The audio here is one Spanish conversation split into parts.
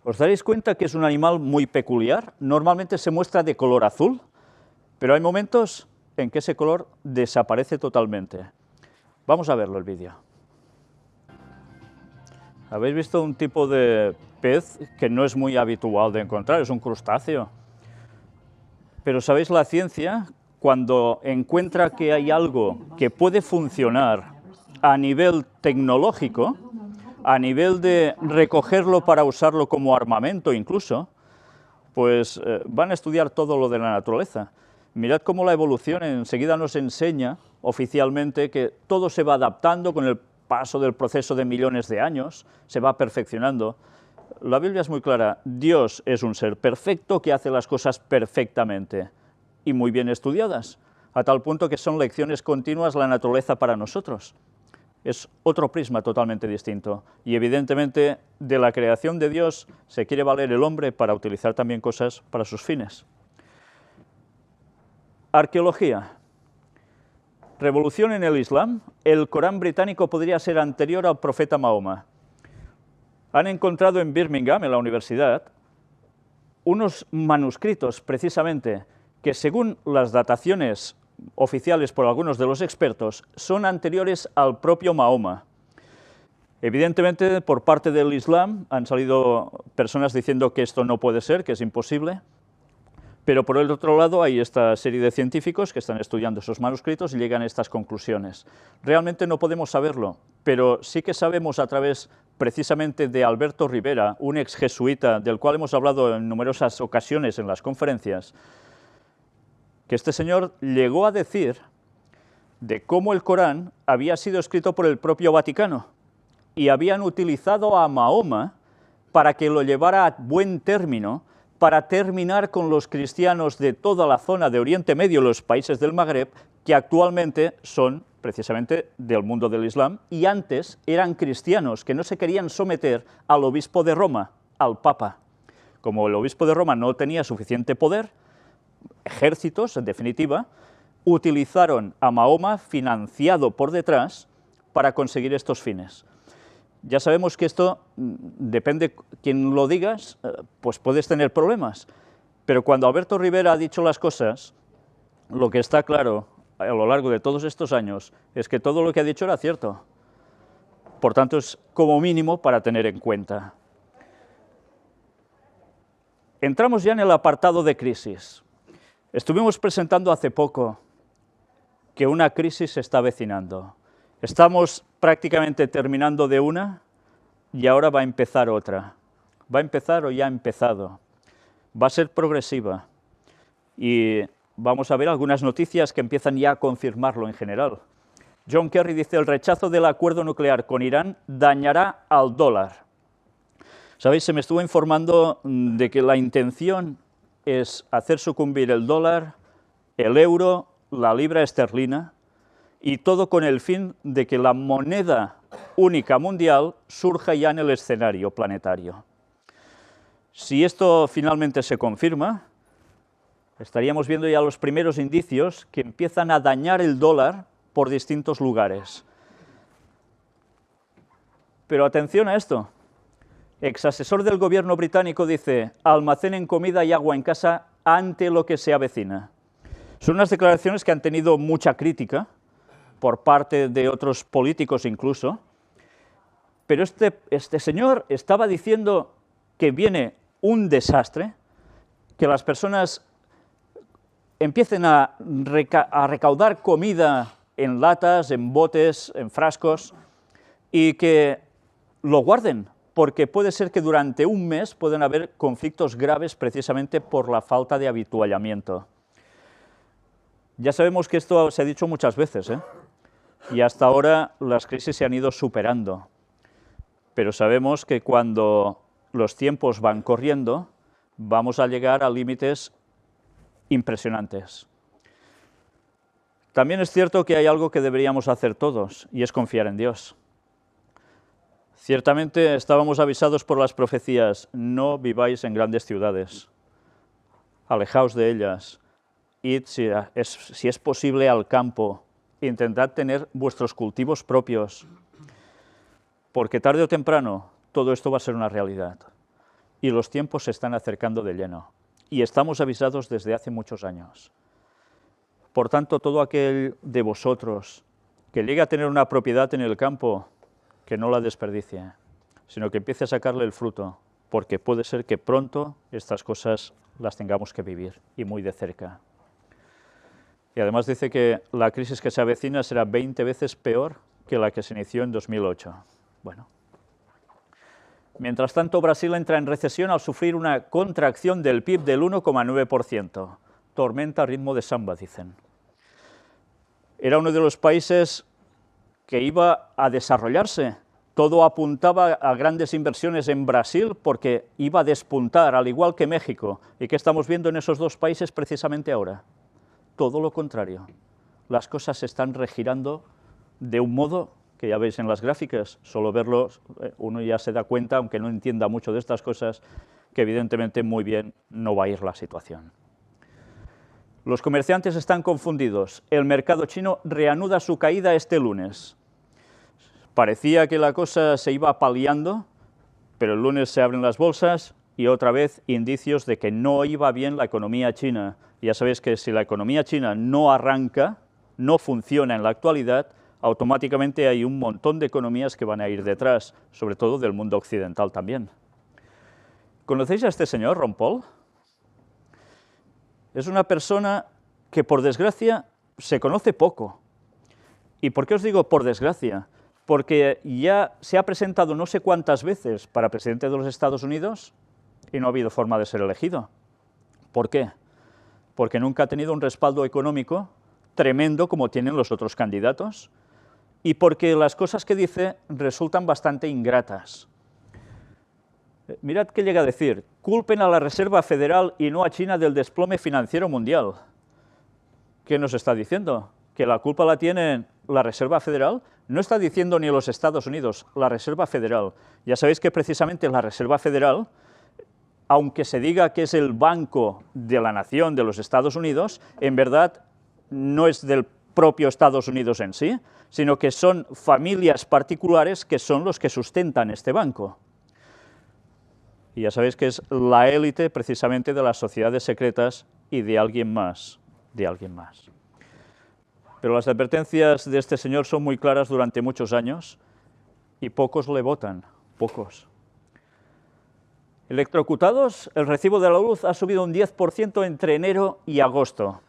Os daréis cuenta que es un animal muy peculiar, normalmente se muestra de color azul, pero hay momentos en que ese color desaparece totalmente. Vamos a verlo el vídeo. Habéis visto un tipo de pez que no es muy habitual de encontrar, es un crustáceo. Pero ¿sabéis la ciencia? Cuando encuentra que hay algo que puede funcionar a nivel tecnológico, a nivel de recogerlo para usarlo como armamento incluso, pues van a estudiar todo lo de la naturaleza. Mirad cómo la evolución enseguida nos enseña oficialmente que todo se va adaptando con el paso del proceso de millones de años, se va perfeccionando. La Biblia es muy clara, Dios es un ser perfecto que hace las cosas perfectamente y muy bien estudiadas, a tal punto que son lecciones continuas la naturaleza para nosotros. Es otro prisma totalmente distinto y evidentemente de la creación de Dios se quiere valer el hombre para utilizar también cosas para sus fines. Arqueología. Revolución en el Islam. El Corán británico podría ser anterior al profeta Mahoma. Han encontrado en Birmingham, en la universidad, unos manuscritos precisamente que según las dataciones oficiales por algunos de los expertos son anteriores al propio Mahoma. Evidentemente, por parte del Islam han salido personas diciendo que esto no puede ser, que es imposible, pero por el otro lado hay esta serie de científicos que están estudiando esos manuscritos y llegan a estas conclusiones. Realmente no podemos saberlo, pero sí que sabemos a través precisamente de Alberto Rivera, un ex jesuita del cual hemos hablado en numerosas ocasiones en las conferencias, que este señor llegó a decir de cómo el Corán había sido escrito por el propio Vaticano y habían utilizado a Mahoma para que lo llevara a buen término, para terminar con los cristianos de toda la zona de Oriente Medio, los países del Magreb, que actualmente son precisamente del mundo del Islam, y antes eran cristianos que no se querían someter al obispo de Roma, al Papa. Como el obispo de Roma no tenía suficiente poder, ejércitos, en definitiva, utilizaron a Mahoma, financiado por detrás, para conseguir estos fines. Ya sabemos que esto, depende quién lo digas, pues puedes tener problemas, pero cuando Alberto Rivera ha dicho las cosas, lo que está claro a lo largo de todos estos años es que todo lo que ha dicho era cierto. Por tanto, es como mínimo para tener en cuenta. Entramos ya en el apartado de crisis. Estuvimos presentando hace poco que una crisis se está avecinando. Estamos prácticamente terminando de una y ahora va a empezar otra. Va a empezar o ya ha empezado. Va a ser progresiva y vamos a ver algunas noticias que empiezan ya a confirmarlo en general. John Kerry dice: el rechazo del acuerdo nuclear con Irán dañará al dólar. ¿Sabéis? Se me estuvo informando de que la intención es hacer sucumbir el dólar, el euro, la libra esterlina, y todo con el fin de que la moneda única mundial surja ya en el escenario planetario. Si esto finalmente se confirma, estaríamos viendo ya los primeros indicios que empiezan a dañar el dólar por distintos lugares. Pero atención a esto. Exasesor del gobierno británico dice: almacenen comida y agua en casa ante lo que se avecina. Son unas declaraciones que han tenido mucha crítica por parte de otros políticos incluso, pero este señor estaba diciendo que viene un desastre, que las personas empiecen a recaudar comida en latas, en botes, en frascos, y que lo guarden, porque puede ser que durante un mes puedan haber conflictos graves precisamente por la falta de avituallamiento. Ya sabemos que esto se ha dicho muchas veces, y hasta ahora las crisis se han ido superando, pero sabemos que cuando los tiempos van corriendo, vamos a llegar a límites impresionantes. También es cierto que hay algo que deberíamos hacer todos, y es confiar en Dios. Ciertamente estábamos avisados por las profecías: no viváis en grandes ciudades, alejaos de ellas, id si es posible al campo, intentad tener vuestros cultivos propios, porque tarde o temprano todo esto va a ser una realidad. y los tiempos se están acercando de lleno. Y estamos avisados desde hace muchos años. Por tanto, todo aquel de vosotros que llegue a tener una propiedad en el campo, que no la desperdicie, sino que empiece a sacarle el fruto, porque puede ser que pronto estas cosas las tengamos que vivir, y muy de cerca. Y además dice que la crisis que se avecina será 20 veces peor que la que se inició en 2008. Bueno. Mientras tanto, Brasil entra en recesión al sufrir una contracción del PIB del 1,9%. Tormenta a ritmo de samba, dicen. Era uno de los países que iba a desarrollarse. Todo apuntaba a grandes inversiones en Brasil porque iba a despuntar, al igual que México. ¿Y qué estamos viendo en esos dos países precisamente ahora? Todo lo contrario. Las cosas se están regirando de un modo que ya veis en las gráficas, solo verlo uno ya se da cuenta, aunque no entienda mucho de estas cosas, que evidentemente muy bien no va a ir la situación. Los comerciantes están confundidos. El mercado chino reanuda su caída este lunes. Parecía que la cosa se iba paliando, pero el lunes se abren las bolsas y otra vez indicios de que no iba bien la economía china. Ya sabéis que si la economía china no arranca, no funciona en la actualidad, automáticamente hay un montón de economías que van a ir detrás, sobre todo del mundo occidental también. ¿Conocéis a este señor, Ron Paul? Es una persona que, por desgracia, se conoce poco. ¿Y por qué os digo por desgracia? Porque ya se ha presentado no sé cuántas veces para presidente de los Estados Unidos y no ha habido forma de ser elegido. ¿Por qué? Porque nunca ha tenido un respaldo económico tremendo como tienen los otros candidatos, y porque las cosas que dice resultan bastante ingratas. Mirad qué llega a decir: culpen a la Reserva Federal y no a China del desplome financiero mundial. ¿Qué nos está diciendo? ¿Que la culpa la tiene la Reserva Federal? No está diciendo ni los Estados Unidos, la Reserva Federal. Ya sabéis que precisamente la Reserva Federal, aunque se diga que es el banco de la nación de los Estados Unidos, en verdad no es del propio Estados Unidos en sí, sino que son familias particulares que son los que sustentan este banco. Y ya sabéis que es la élite precisamente de las sociedades secretas y de alguien más, Pero las advertencias de este señor son muy claras durante muchos años y pocos le votan, pocos. Electrocutados, el recibo de la luz ha subido un 10% entre enero y agosto.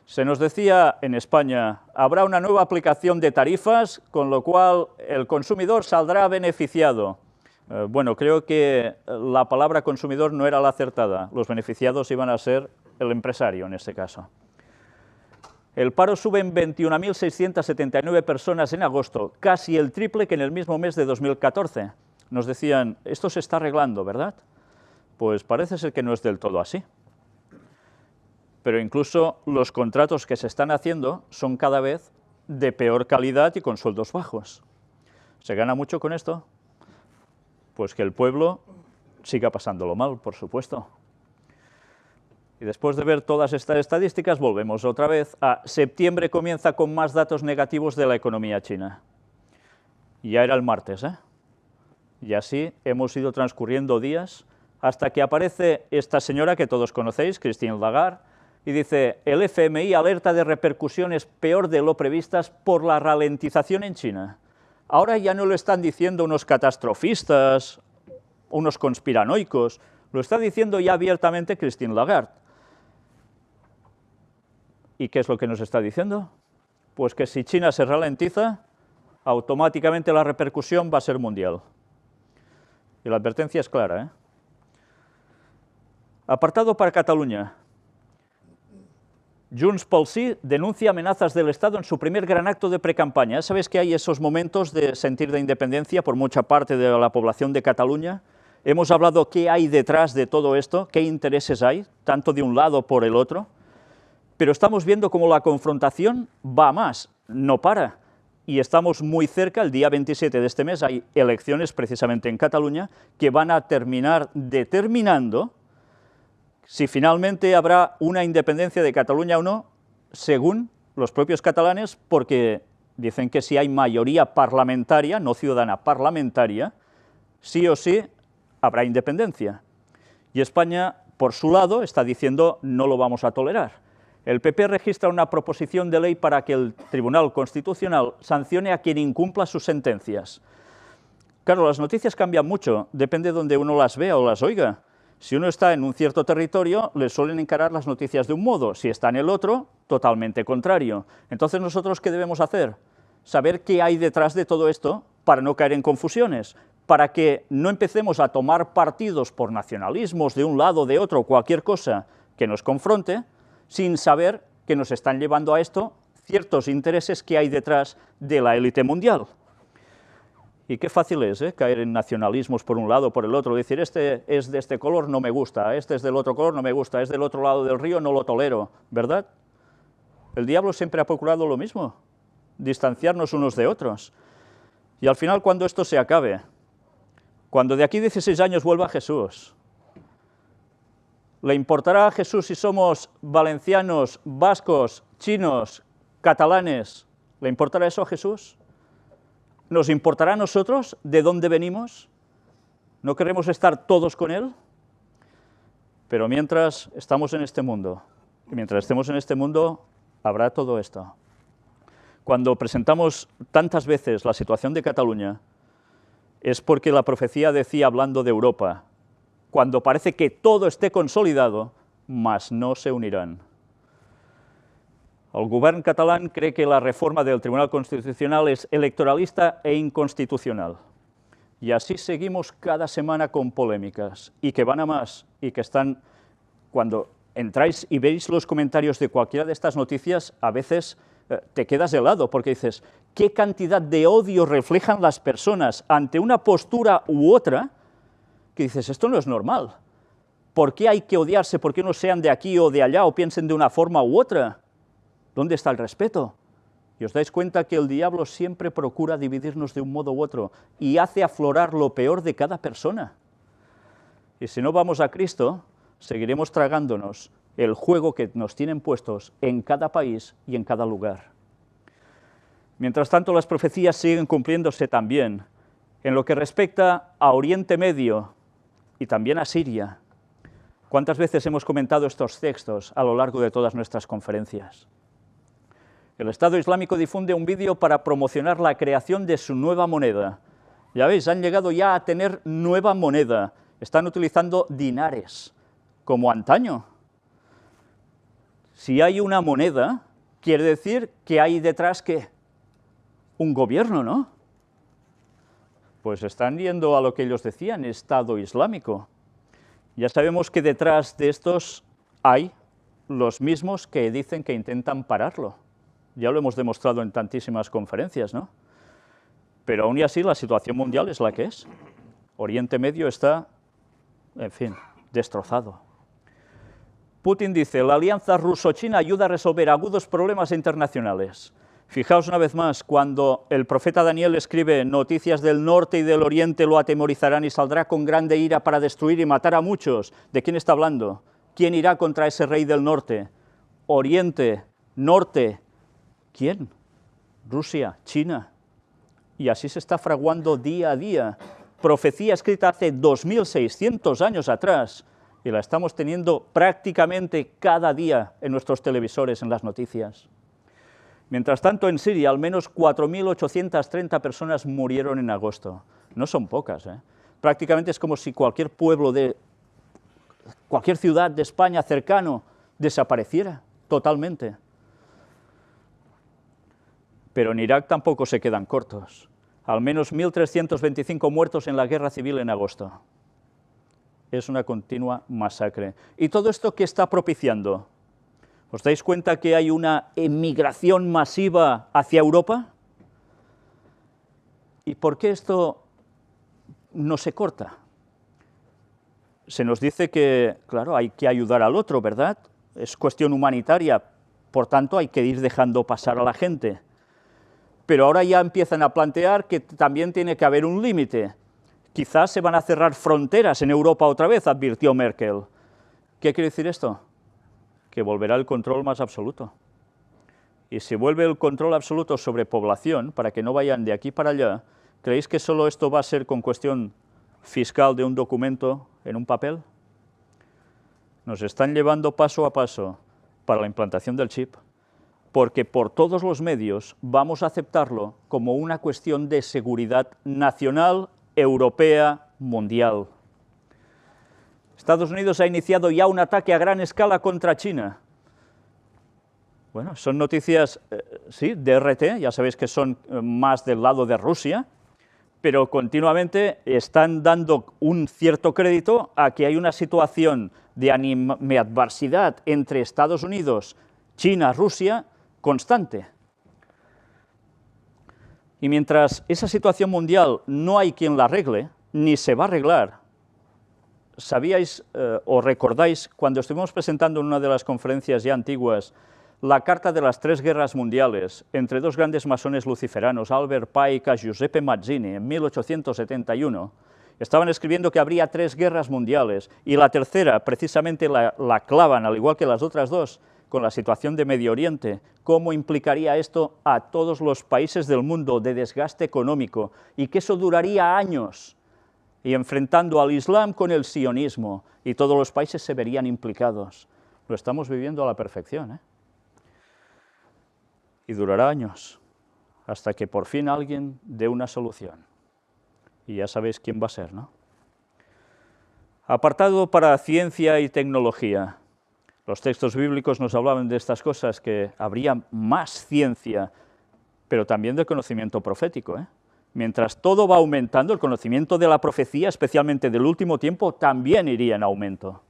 Se nos decía en España, habrá una nueva aplicación de tarifas, con lo cual el consumidor saldrá beneficiado. Bueno, creo que la palabra consumidor no era la acertada, los beneficiados iban a ser el empresario en este caso. El paro sube en 21.679 personas en agosto, casi el triple que en el mismo mes de 2014. Nos decían, esto se está arreglando, ¿verdad? Pues parece ser que no es del todo así. Pero incluso los contratos que se están haciendo son cada vez de peor calidad y con sueldos bajos. ¿Se gana mucho con esto? Pues que el pueblo siga pasándolo mal, por supuesto. Y después de ver todas estas estadísticas, volvemos otra vez a septiembre. Comienza con más datos negativos de la economía china. Ya era el martes, ¿eh? Y así hemos ido transcurriendo días hasta que aparece esta señora que todos conocéis, Christine Lagarde, y dice, el FMI alerta de repercusiones peor de lo previstas por la ralentización en China. Ahora ya no lo están diciendo unos catastrofistas, unos conspiranoicos, lo está diciendo ya abiertamente Christine Lagarde. ¿Y qué es lo que nos está diciendo? Pues que si China se ralentiza, automáticamente la repercusión va a ser mundial. Y la advertencia es clara, ¿eh? Apartado para Cataluña. Junts pel Sí denuncia amenazas del Estado en su primer gran acto de precampaña. Ya sabéis que hay esos momentos de sentir de independencia por mucha parte de la población de Cataluña. Hemos hablado qué hay detrás de todo esto, qué intereses hay, tanto de un lado por el otro, pero estamos viendo cómo la confrontación va a más, no para. Y estamos muy cerca, el día 27 de este mes hay elecciones precisamente en Cataluña que van a terminar determinando si finalmente habrá una independencia de Cataluña o no, según los propios catalanes, porque dicen que si hay mayoría parlamentaria, no ciudadana, parlamentaria, sí o sí habrá independencia. Y España, por su lado, está diciendo no lo vamos a tolerar. El PP registra una proposición de ley para que el Tribunal Constitucional sancione a quien incumpla sus sentencias. Claro, las noticias cambian mucho, depende de donde uno las vea o las oiga. Si uno está en un cierto territorio, le suelen encarar las noticias de un modo, si está en el otro, totalmente contrario. Entonces, ¿nosotros qué debemos hacer? Saber qué hay detrás de todo esto para no caer en confusiones, para que no empecemos a tomar partidos por nacionalismos de un lado o de otro, cualquier cosa que nos confronte, sin saber que nos están llevando a esto ciertos intereses que hay detrás de la élite mundial. Y qué fácil es caer en nacionalismos por un lado o por el otro, decir, este es de este color, no me gusta, este es del otro color, no me gusta, es del otro lado del río, no lo tolero, ¿verdad? El diablo siempre ha procurado lo mismo, distanciarnos unos de otros. Y al final, cuando esto se acabe, cuando de aquí 16 años vuelva Jesús, ¿le importará a Jesús si somos valencianos, vascos, chinos, catalanes? ¿Le importará eso a Jesús? ¿Nos importará a nosotros de dónde venimos? ¿No queremos estar todos con Él? Pero mientras estamos en este mundo, y mientras estemos en este mundo, habrá todo esto. Cuando presentamos tantas veces la situación de Cataluña, es porque la profecía decía, hablando de Europa, cuando parece que todo esté consolidado, mas no se unirán. El govern catalán cree que la reforma del Tribunal Constitucional es electoralista e inconstitucional. Y así seguimos cada semana con polémicas, y que van a más, y que están, cuando entráis y veis los comentarios de cualquiera de estas noticias, a veces te quedas helado, porque dices, ¿qué cantidad de odio reflejan las personas ante una postura u otra? Que dices, esto no es normal. ¿Por qué hay que odiarse? ¿Por qué no sean de aquí o de allá, o piensen de una forma u otra? ¿Dónde está el respeto? Y os dais cuenta que el diablo siempre procura dividirnos de un modo u otro y hace aflorar lo peor de cada persona. Y si no vamos a Cristo, seguiremos tragándonos el juego que nos tienen puestos en cada país y en cada lugar. Mientras tanto, las profecías siguen cumpliéndose también en lo que respecta a Oriente Medio y también a Siria. ¿Cuántas veces hemos comentado estos textos a lo largo de todas nuestras conferencias? El Estado Islámico difunde un vídeo para promocionar la creación de su nueva moneda. Ya veis, han llegado ya a tener nueva moneda. Están utilizando dinares, como antaño. Si hay una moneda, quiere decir que hay detrás, ¿qué? Un gobierno, ¿no? Pues están yendo a lo que ellos decían, Estado Islámico. Ya sabemos que detrás de estos hay los mismos que dicen que intentan pararlo. Ya lo hemos demostrado en tantísimas conferencias, ¿no? Pero aún y así la situación mundial es la que es. Oriente Medio está, en fin, destrozado. Putin dice, la alianza ruso-china ayuda a resolver agudos problemas internacionales. Fijaos una vez más, cuando el profeta Daniel escribe, noticias del norte y del oriente lo atemorizarán y saldrá con grande ira para destruir y matar a muchos. ¿De quién está hablando? ¿Quién irá contra ese rey del norte? Oriente, norte. ¿Quién? Rusia, China. Y así se está fraguando día a día. Profecía escrita hace 2600 años atrás, y la estamos teniendo prácticamente cada día en nuestros televisores, en las noticias. Mientras tanto, en Siria, al menos 4.830 personas murieron en agosto. No son pocas, ¿eh? Prácticamente es como si cualquier pueblo de cualquier ciudad de España cercano desapareciera totalmente. Pero en Irak tampoco se quedan cortos. Al menos 1.325 muertos en la guerra civil en agosto. Es una continua masacre. ¿Y todo esto qué está propiciando? ¿Os dais cuenta que hay una emigración masiva hacia Europa? ¿Y por qué esto no se corta? Se nos dice que, claro, hay que ayudar al otro, ¿verdad? Es cuestión humanitaria, por tanto hay que ir dejando pasar a la gente. Pero ahora ya empiezan a plantear que también tiene que haber un límite. Quizás se van a cerrar fronteras en Europa otra vez, advirtió Merkel. ¿Qué quiere decir esto? Que volverá el control más absoluto. Y si vuelve el control absoluto sobre población, para que no vayan de aquí para allá, ¿creéis que solo esto va a ser con cuestión fiscal de un documento en un papel? nos están llevando paso a paso para la implantación del chip, porque por todos los medios vamos a aceptarlo como una cuestión de seguridad nacional, europea, mundial. Estados Unidos ha iniciado ya un ataque a gran escala contra China. Bueno, son noticias, sí, de RT, ya sabéis que son más del lado de Rusia, pero continuamente están dando un cierto crédito a que hay una situación de adversidad entre Estados Unidos, China, Rusia, constante. Y mientras esa situación mundial no hay quien la arregle, ni se va a arreglar, ¿sabíais o recordáis cuando estuvimos presentando en una de las conferencias ya antiguas la carta de las 3 guerras mundiales entre 2 grandes masones luciferanos, Albert Pike y Giuseppe Mazzini, en 1871? Estaban escribiendo que habría 3 guerras mundiales, y la tercera, precisamente, la clavan, al igual que las otras 2, con la situación de Medio Oriente. ¿Cómo implicaría esto a todos los países del mundo de desgaste económico? Y que eso duraría años, y enfrentando al Islam con el sionismo, y todos los países se verían implicados. Lo estamos viviendo a la perfección, ¿eh? Y durará años, hasta que por fin alguien dé una solución. Y ya sabéis quién va a ser, ¿no? Apartado para ciencia y tecnología. Los textos bíblicos nos hablaban de estas cosas, que habría más ciencia, pero también del conocimiento profético, ¿eh? Mientras todo va aumentando, el conocimiento de la profecía, especialmente del último tiempo, también iría en aumento.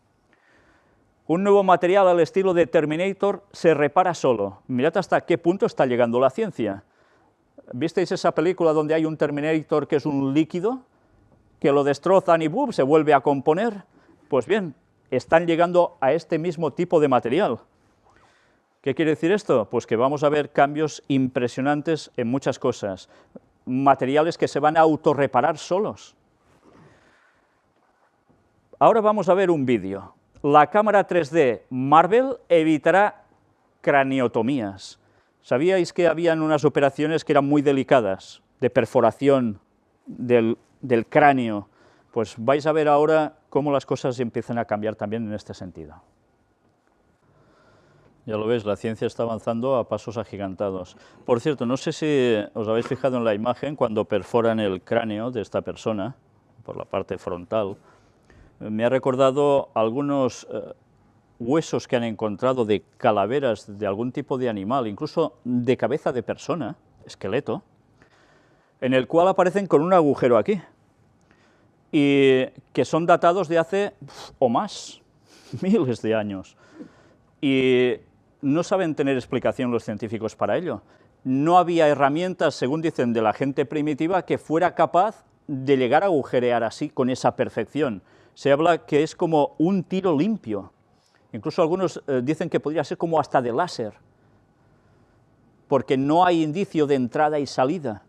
Un nuevo material al estilo de Terminator se repara solo. Mirad hasta qué punto está llegando la ciencia. ¿Visteis esa película donde hay un Terminator que es un líquido, que lo destrozan y ¡bum!, se vuelve a componer? Pues bien, están llegando a este mismo tipo de material. ¿Qué quiere decir esto? Pues que vamos a ver cambios impresionantes en muchas cosas. Materiales que se van a autorreparar solos. Ahora vamos a ver un vídeo. La cámara 3D Marvel evitará craniotomías. ¿Sabíais que habían unas operaciones que eran muy delicadas, de perforación del cráneo? Pues vais a ver ahora cómo las cosas empiezan a cambiar también en este sentido. Ya lo ves, la ciencia está avanzando a pasos agigantados. Por cierto, no sé si os habéis fijado en la imagen cuando perforan el cráneo de esta persona, por la parte frontal. Me ha recordado algunos huesos que han encontrado de calaveras de algún tipo de animal, incluso de cabeza de persona, esqueleto, en el cual aparecen con un agujero aquí, y que son datados de hace o más, miles de años. Y no saben tener explicación los científicos para ello. No había herramientas, según dicen, de la gente primitiva que fuera capaz de llegar a agujerear así, con esa perfección. Se habla que es como un tiro limpio. Incluso algunos dicen que podría ser como hasta de láser, porque no hay indicio de entrada y salida.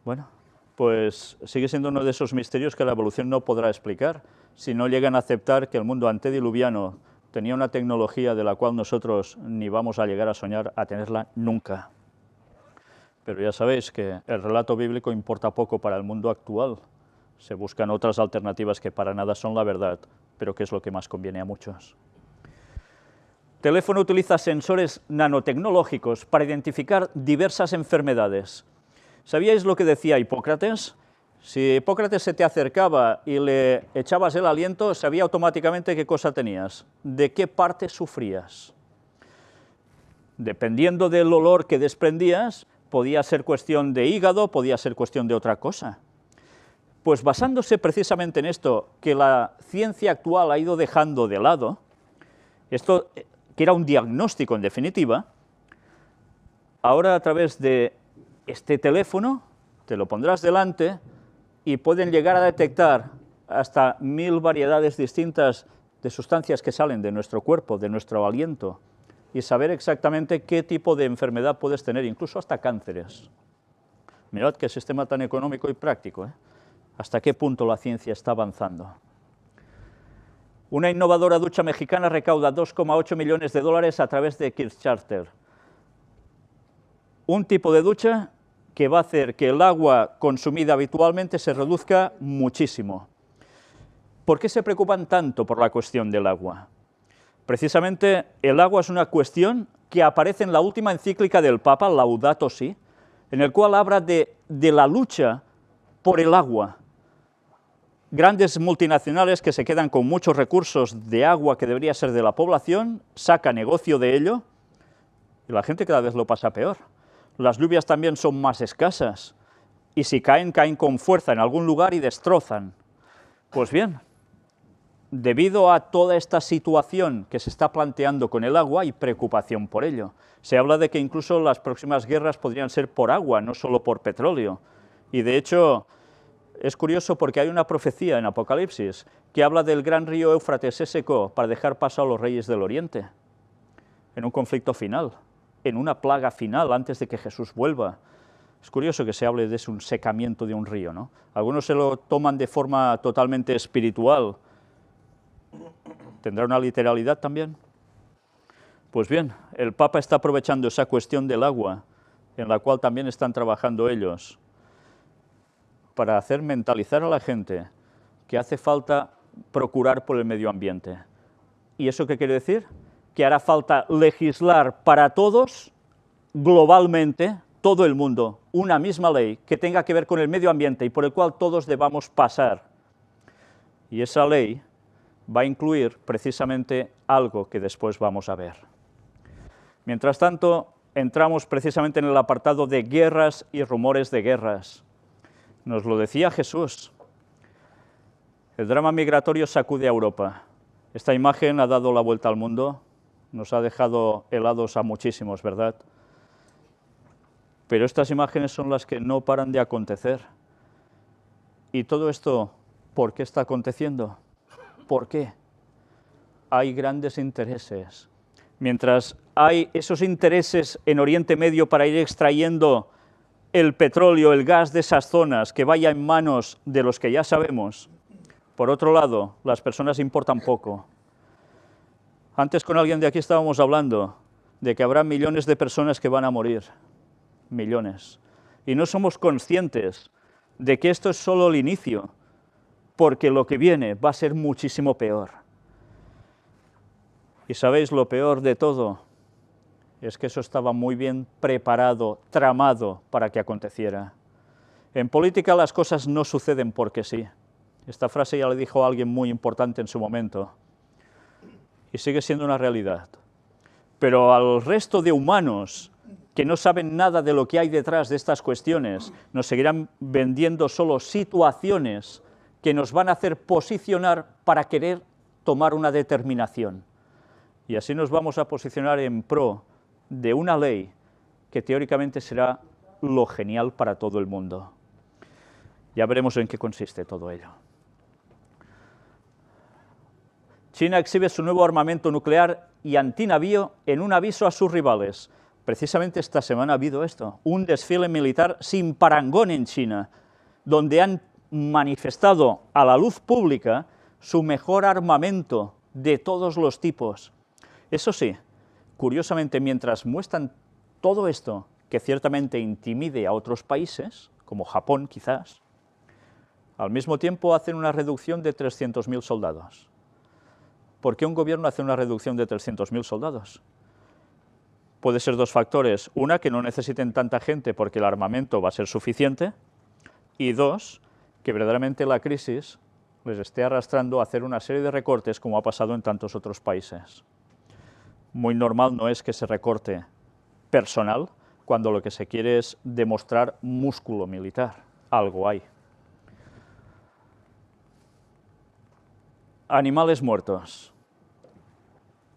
Bueno, pues sigue siendo uno de esos misterios que la evolución no podrá explicar, si no llegan a aceptar que el mundo antediluviano tenía una tecnología de la cual nosotros ni vamos a llegar a soñar a tenerla nunca. Pero ya sabéis que el relato bíblico importa poco para el mundo actual. Se buscan otras alternativas que para nada son la verdad, pero que es lo que más conviene a muchos. Teléfono utiliza sensores nanotecnológicos para identificar diversas enfermedades. ¿Sabíais lo que decía Hipócrates? Si Hipócrates se te acercaba y le echabas el aliento, sabía automáticamente qué cosa tenías, de qué parte sufrías. Dependiendo del olor que desprendías, podía ser cuestión de hígado, podía ser cuestión de otra cosa. Pues basándose precisamente en esto, que la ciencia actual ha ido dejando de lado, esto que era un diagnóstico en definitiva, ahora a través de este teléfono, te lo pondrás delante y pueden llegar a detectar hasta 1000 variedades distintas de sustancias que salen de nuestro cuerpo, de nuestro aliento, y saber exactamente qué tipo de enfermedad puedes tener, incluso hasta cánceres. Mirad qué sistema tan económico y práctico, ¿eh? ¿Hasta qué punto la ciencia está avanzando? Una innovadora ducha mexicana recauda 2,8 millones de dólares a través de Kickstarter. Un tipo de ducha que va a hacer que el agua consumida habitualmente se reduzca muchísimo. ¿Por qué se preocupan tanto por la cuestión del agua? Precisamente el agua es una cuestión que aparece en la última encíclica del Papa, Laudato Si, en el cual habla de la lucha por el agua. Grandes multinacionales que se quedan con muchos recursos de agua que debería ser de la población, saca negocio de ello, y la gente cada vez lo pasa peor. Las lluvias también son más escasas, y si caen, caen con fuerza en algún lugar y destrozan. Pues bien, debido a toda esta situación que se está planteando con el agua, hay preocupación por ello. Se habla de que incluso las próximas guerras podrían ser por agua, no solo por petróleo. Y de hecho, es curioso porque hay una profecía en Apocalipsis que habla del gran río Éufrates se secó para dejar paso a los reyes del Oriente, en un conflicto final, en una plaga final antes de que Jesús vuelva. Es curioso que se hable de un secamiento de un río, ¿no? Algunos se lo toman de forma totalmente espiritual. ¿Tendrá una literalidad también? Pues bien, el Papa está aprovechando esa cuestión del agua, en la cual también están trabajando ellos, para hacer mentalizar a la gente que hace falta procurar por el medio ambiente. ¿Y eso qué quiere decir? Que hará falta legislar para todos, globalmente, todo el mundo, una misma ley que tenga que ver con el medio ambiente y por el cual todos debamos pasar. Y esa ley va a incluir precisamente algo que después vamos a ver. Mientras tanto, entramos precisamente en el apartado de guerras y rumores de guerras. Nos lo decía Jesús. El drama migratorio sacude a Europa. Esta imagen ha dado la vuelta al mundo, nos ha dejado helados a muchísimos, ¿verdad? Pero estas imágenes son las que no paran de acontecer. ¿Y todo esto por qué está aconteciendo? ¿Por qué? Hay grandes intereses. Mientras hay esos intereses en Oriente Medio para ir extrayendo el petróleo, el gas de esas zonas, que vaya en manos de los que ya sabemos, por otro lado, las personas importan poco. Antes con alguien de aquí estábamos hablando de que habrá millones de personas que van a morir. Millones. Y no somos conscientes de que esto es solo el inicio, porque lo que viene va a ser muchísimo peor. Y sabéis, lo peor de todo es que eso estaba muy bien preparado, tramado para que aconteciera. En política las cosas no suceden porque sí. Esta frase ya le dijo a alguien muy importante en su momento, y sigue siendo una realidad. Pero al resto de humanos que no saben nada de lo que hay detrás de estas cuestiones, nos seguirán vendiendo solo situaciones que nos van a hacer posicionar para querer tomar una determinación. Y así nos vamos a posicionar en pro de una ley que teóricamente será lo genial para todo el mundo. Ya veremos en qué consiste todo ello. China exhibe su nuevo armamento nuclear y antinavío en un aviso a sus rivales. Precisamente esta semana ha habido esto, un desfile militar sin parangón en China, donde han manifestado a la luz pública su mejor armamento de todos los tipos. Eso sí, curiosamente, mientras muestran todo esto, que ciertamente intimide a otros países, como Japón quizás, al mismo tiempo hacen una reducción de 300.000 soldados. ¿Por qué un gobierno hace una reducción de 300.000 soldados? Puede ser dos factores. Una, que no necesiten tanta gente porque el armamento va a ser suficiente. Y dos, que verdaderamente la crisis les esté arrastrando a hacer una serie de recortes como ha pasado en tantos otros países. Muy normal no es que se recorte personal cuando lo que se quiere es demostrar músculo militar. Algo hay. Animales muertos.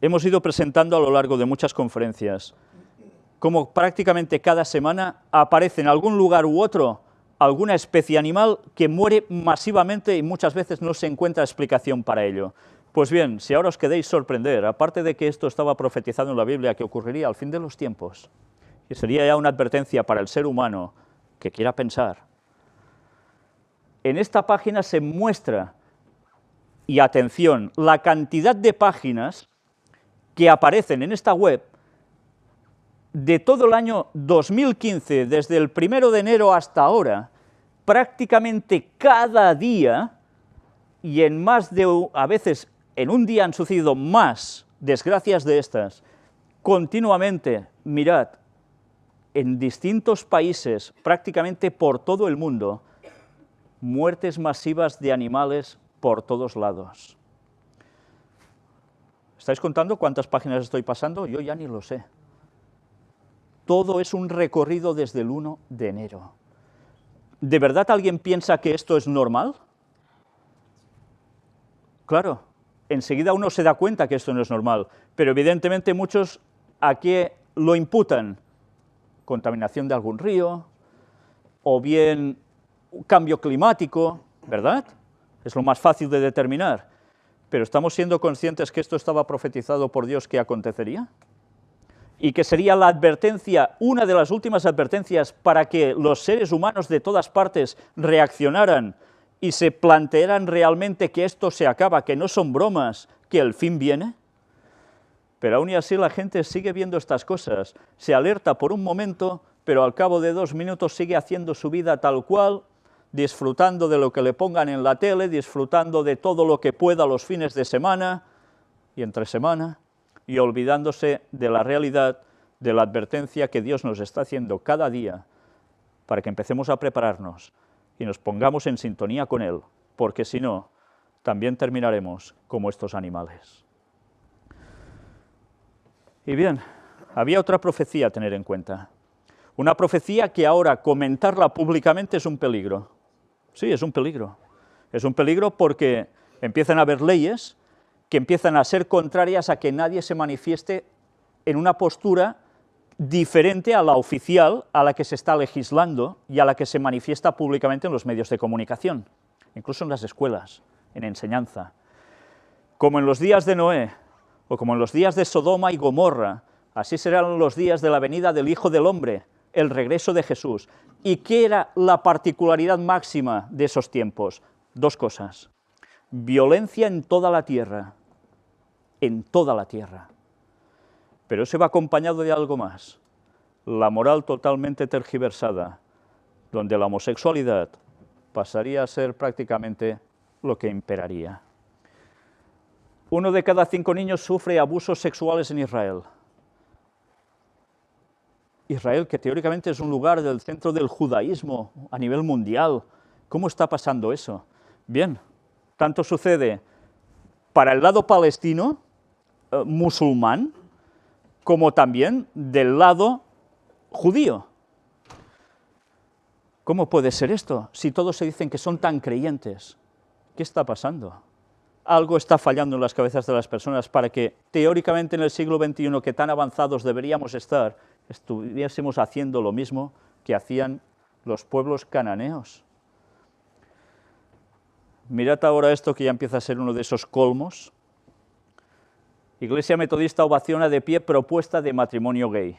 Hemos ido presentando a lo largo de muchas conferencias cómo prácticamente cada semana aparece en algún lugar u otro alguna especie animal que muere masivamente y muchas veces no se encuentra explicación para ello. Pues bien, si ahora os queréis sorprender, aparte de que esto estaba profetizado en la Biblia que ocurriría al fin de los tiempos, y sería ya una advertencia para el ser humano que quiera pensar, en esta página se muestra, y atención, la cantidad de páginas que aparecen en esta web de todo el año 2015, desde el 1 de enero hasta ahora, prácticamente cada día y a veces en un día han sucedido más desgracias de estas, continuamente, mirad, en distintos países, prácticamente por todo el mundo, muertes masivas de animales por todos lados. ¿Estáis contando cuántas páginas estoy pasando? Yo ya ni lo sé. Todo es un recorrido desde el 1 de enero. ¿De verdad alguien piensa que esto es normal? Claro, enseguida uno se da cuenta que esto no es normal, pero evidentemente muchos ¿a qué lo imputan? Contaminación de algún río, o bien cambio climático, ¿verdad? Es lo más fácil de determinar. Pero ¿estamos siendo conscientes que esto estaba profetizado por Dios que acontecería? Y que sería la advertencia, una de las últimas advertencias para que los seres humanos de todas partes reaccionaran y se plantearan realmente que esto se acaba, que no son bromas, que el fin viene. Pero aún y así la gente sigue viendo estas cosas, se alerta por un momento, pero al cabo de 2 minutos sigue haciendo su vida tal cual, disfrutando de lo que le pongan en la tele, disfrutando de todo lo que pueda los fines de semana y entre semana, y olvidándose de la realidad, de la advertencia que Dios nos está haciendo cada día para que empecemos a prepararnos y nos pongamos en sintonía con Él, porque si no, también terminaremos como estos animales. Y bien, había otra profecía a tener en cuenta, una profecía que ahora comentarla públicamente es un peligro. Sí, es un peligro. Es un peligro porque empiezan a haber leyes que empiezan a ser contrarias a que nadie se manifieste en una postura diferente a la oficial, a la que se está legislando y a la que se manifiesta públicamente en los medios de comunicación, incluso en las escuelas, en enseñanza. Como en los días de Noé, o como en los días de Sodoma y Gomorra, así serán los días de la venida del Hijo del Hombre, el regreso de Jesús. ¿Y qué era la particularidad máxima de esos tiempos? 2 cosas. Violencia en toda la tierra, pero eso va acompañado de algo más, la moral totalmente tergiversada, donde la homosexualidad pasaría a ser prácticamente lo que imperaría. 1 de cada 5 niños sufre abusos sexuales en Israel. Israel, que teóricamente es un lugar del centro del judaísmo a nivel mundial, ¿cómo está pasando eso? Bien, tanto sucede para el lado palestino, musulmán, como también del lado judío. ¿Cómo puede ser esto? Si todos se dicen que son tan creyentes, ¿qué está pasando? Algo está fallando en las cabezas de las personas para que, teóricamente en el siglo XXI, que tan avanzados deberíamos estar, estuviésemos haciendo lo mismo que hacían los pueblos cananeos. Mirad ahora esto que ya empieza a ser uno de esos colmos. Iglesia Metodista ovaciona de pie propuesta de matrimonio gay.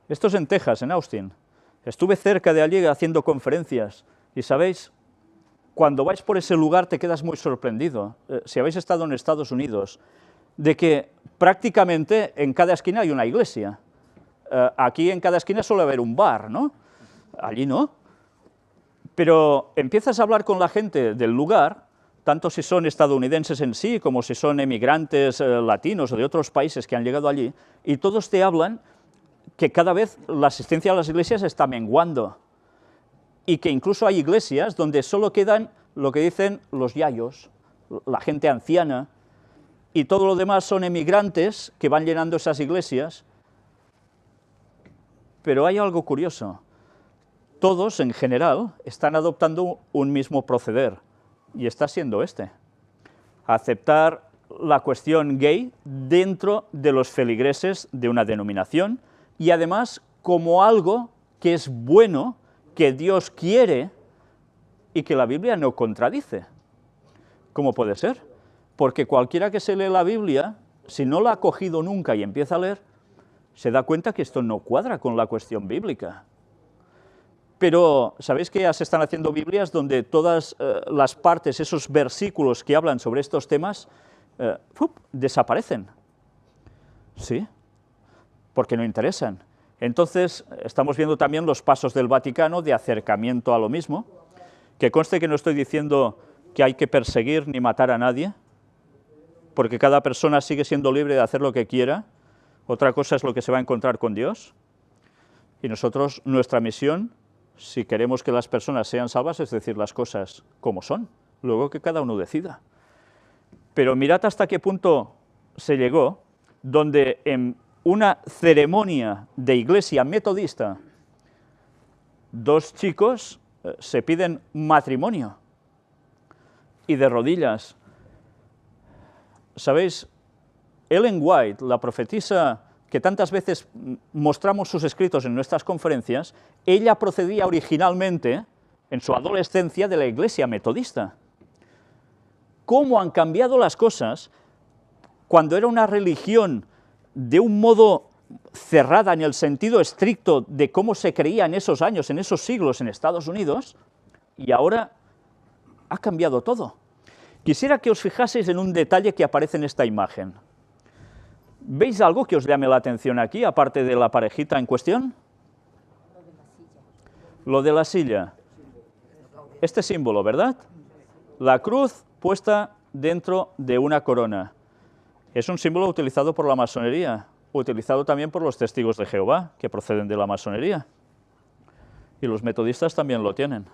Esto es en Texas, en Austin. Estuve cerca de allí haciendo conferencias y, ¿sabéis? Cuando vais por ese lugar te quedas muy sorprendido, si habéis estado en Estados Unidos, de que prácticamente en cada esquina hay una iglesia. Aquí en cada esquina suele haber un bar, ¿no? Allí no. Pero empiezas a hablar con la gente del lugar, tanto si son estadounidenses en sí, como si son emigrantes latinos o de otros países que han llegado allí, y todos te hablan que cada vez la asistencia a las iglesias está menguando, y que incluso hay iglesias donde solo quedan lo que dicen los yayos, la gente anciana, y todo lo demás son emigrantes que van llenando esas iglesias. Pero hay algo curioso, todos en general están adoptando un mismo proceder, y está siendo aceptar la cuestión gay dentro de los feligreses de una denominación, y además como algo que es bueno, que Dios quiere y que la Biblia no contradice. ¿Cómo puede ser? Porque cualquiera que se lee la Biblia, si no la ha cogido nunca y empieza a leer, se da cuenta que esto no cuadra con la cuestión bíblica. Pero, ¿sabéis que ya se están haciendo Biblias donde todas las partes, esos versículos que hablan sobre estos temas, desaparecen? Sí, porque no interesan. Entonces, estamos viendo también los pasos del Vaticano de acercamiento a lo mismo, que conste que no estoy diciendo que hay que perseguir ni matar a nadie, porque cada persona sigue siendo libre de hacer lo que quiera. Otra cosa es lo que se va a encontrar con Dios. Y nosotros, nuestra misión, si queremos que las personas sean salvas, es decir las cosas como son, luego que cada uno decida. Pero mirad hasta qué punto se llegó, donde en una ceremonia de iglesia metodista, dos chicos se piden matrimonio y de rodillas. ¿Sabéis? Ellen White, la profetisa que tantas veces mostramos sus escritos en nuestras conferencias, ella procedía originalmente, en su adolescencia, de la iglesia metodista. ¿Cómo han cambiado las cosas cuando era una religión de un modo cerrada en el sentido estricto de cómo se creía en esos años, en esos siglos en Estados Unidos, y ahora ha cambiado todo? Quisiera que os fijaseis en un detalle que aparece en esta imagen. ¿Veis algo que os llame la atención aquí, aparte de la parejita en cuestión? Lo de la silla. Este símbolo, ¿verdad? La cruz puesta dentro de una corona. Es un símbolo utilizado por la masonería, utilizado también por los testigos de Jehová, que proceden de la masonería. Y los metodistas también lo tienen.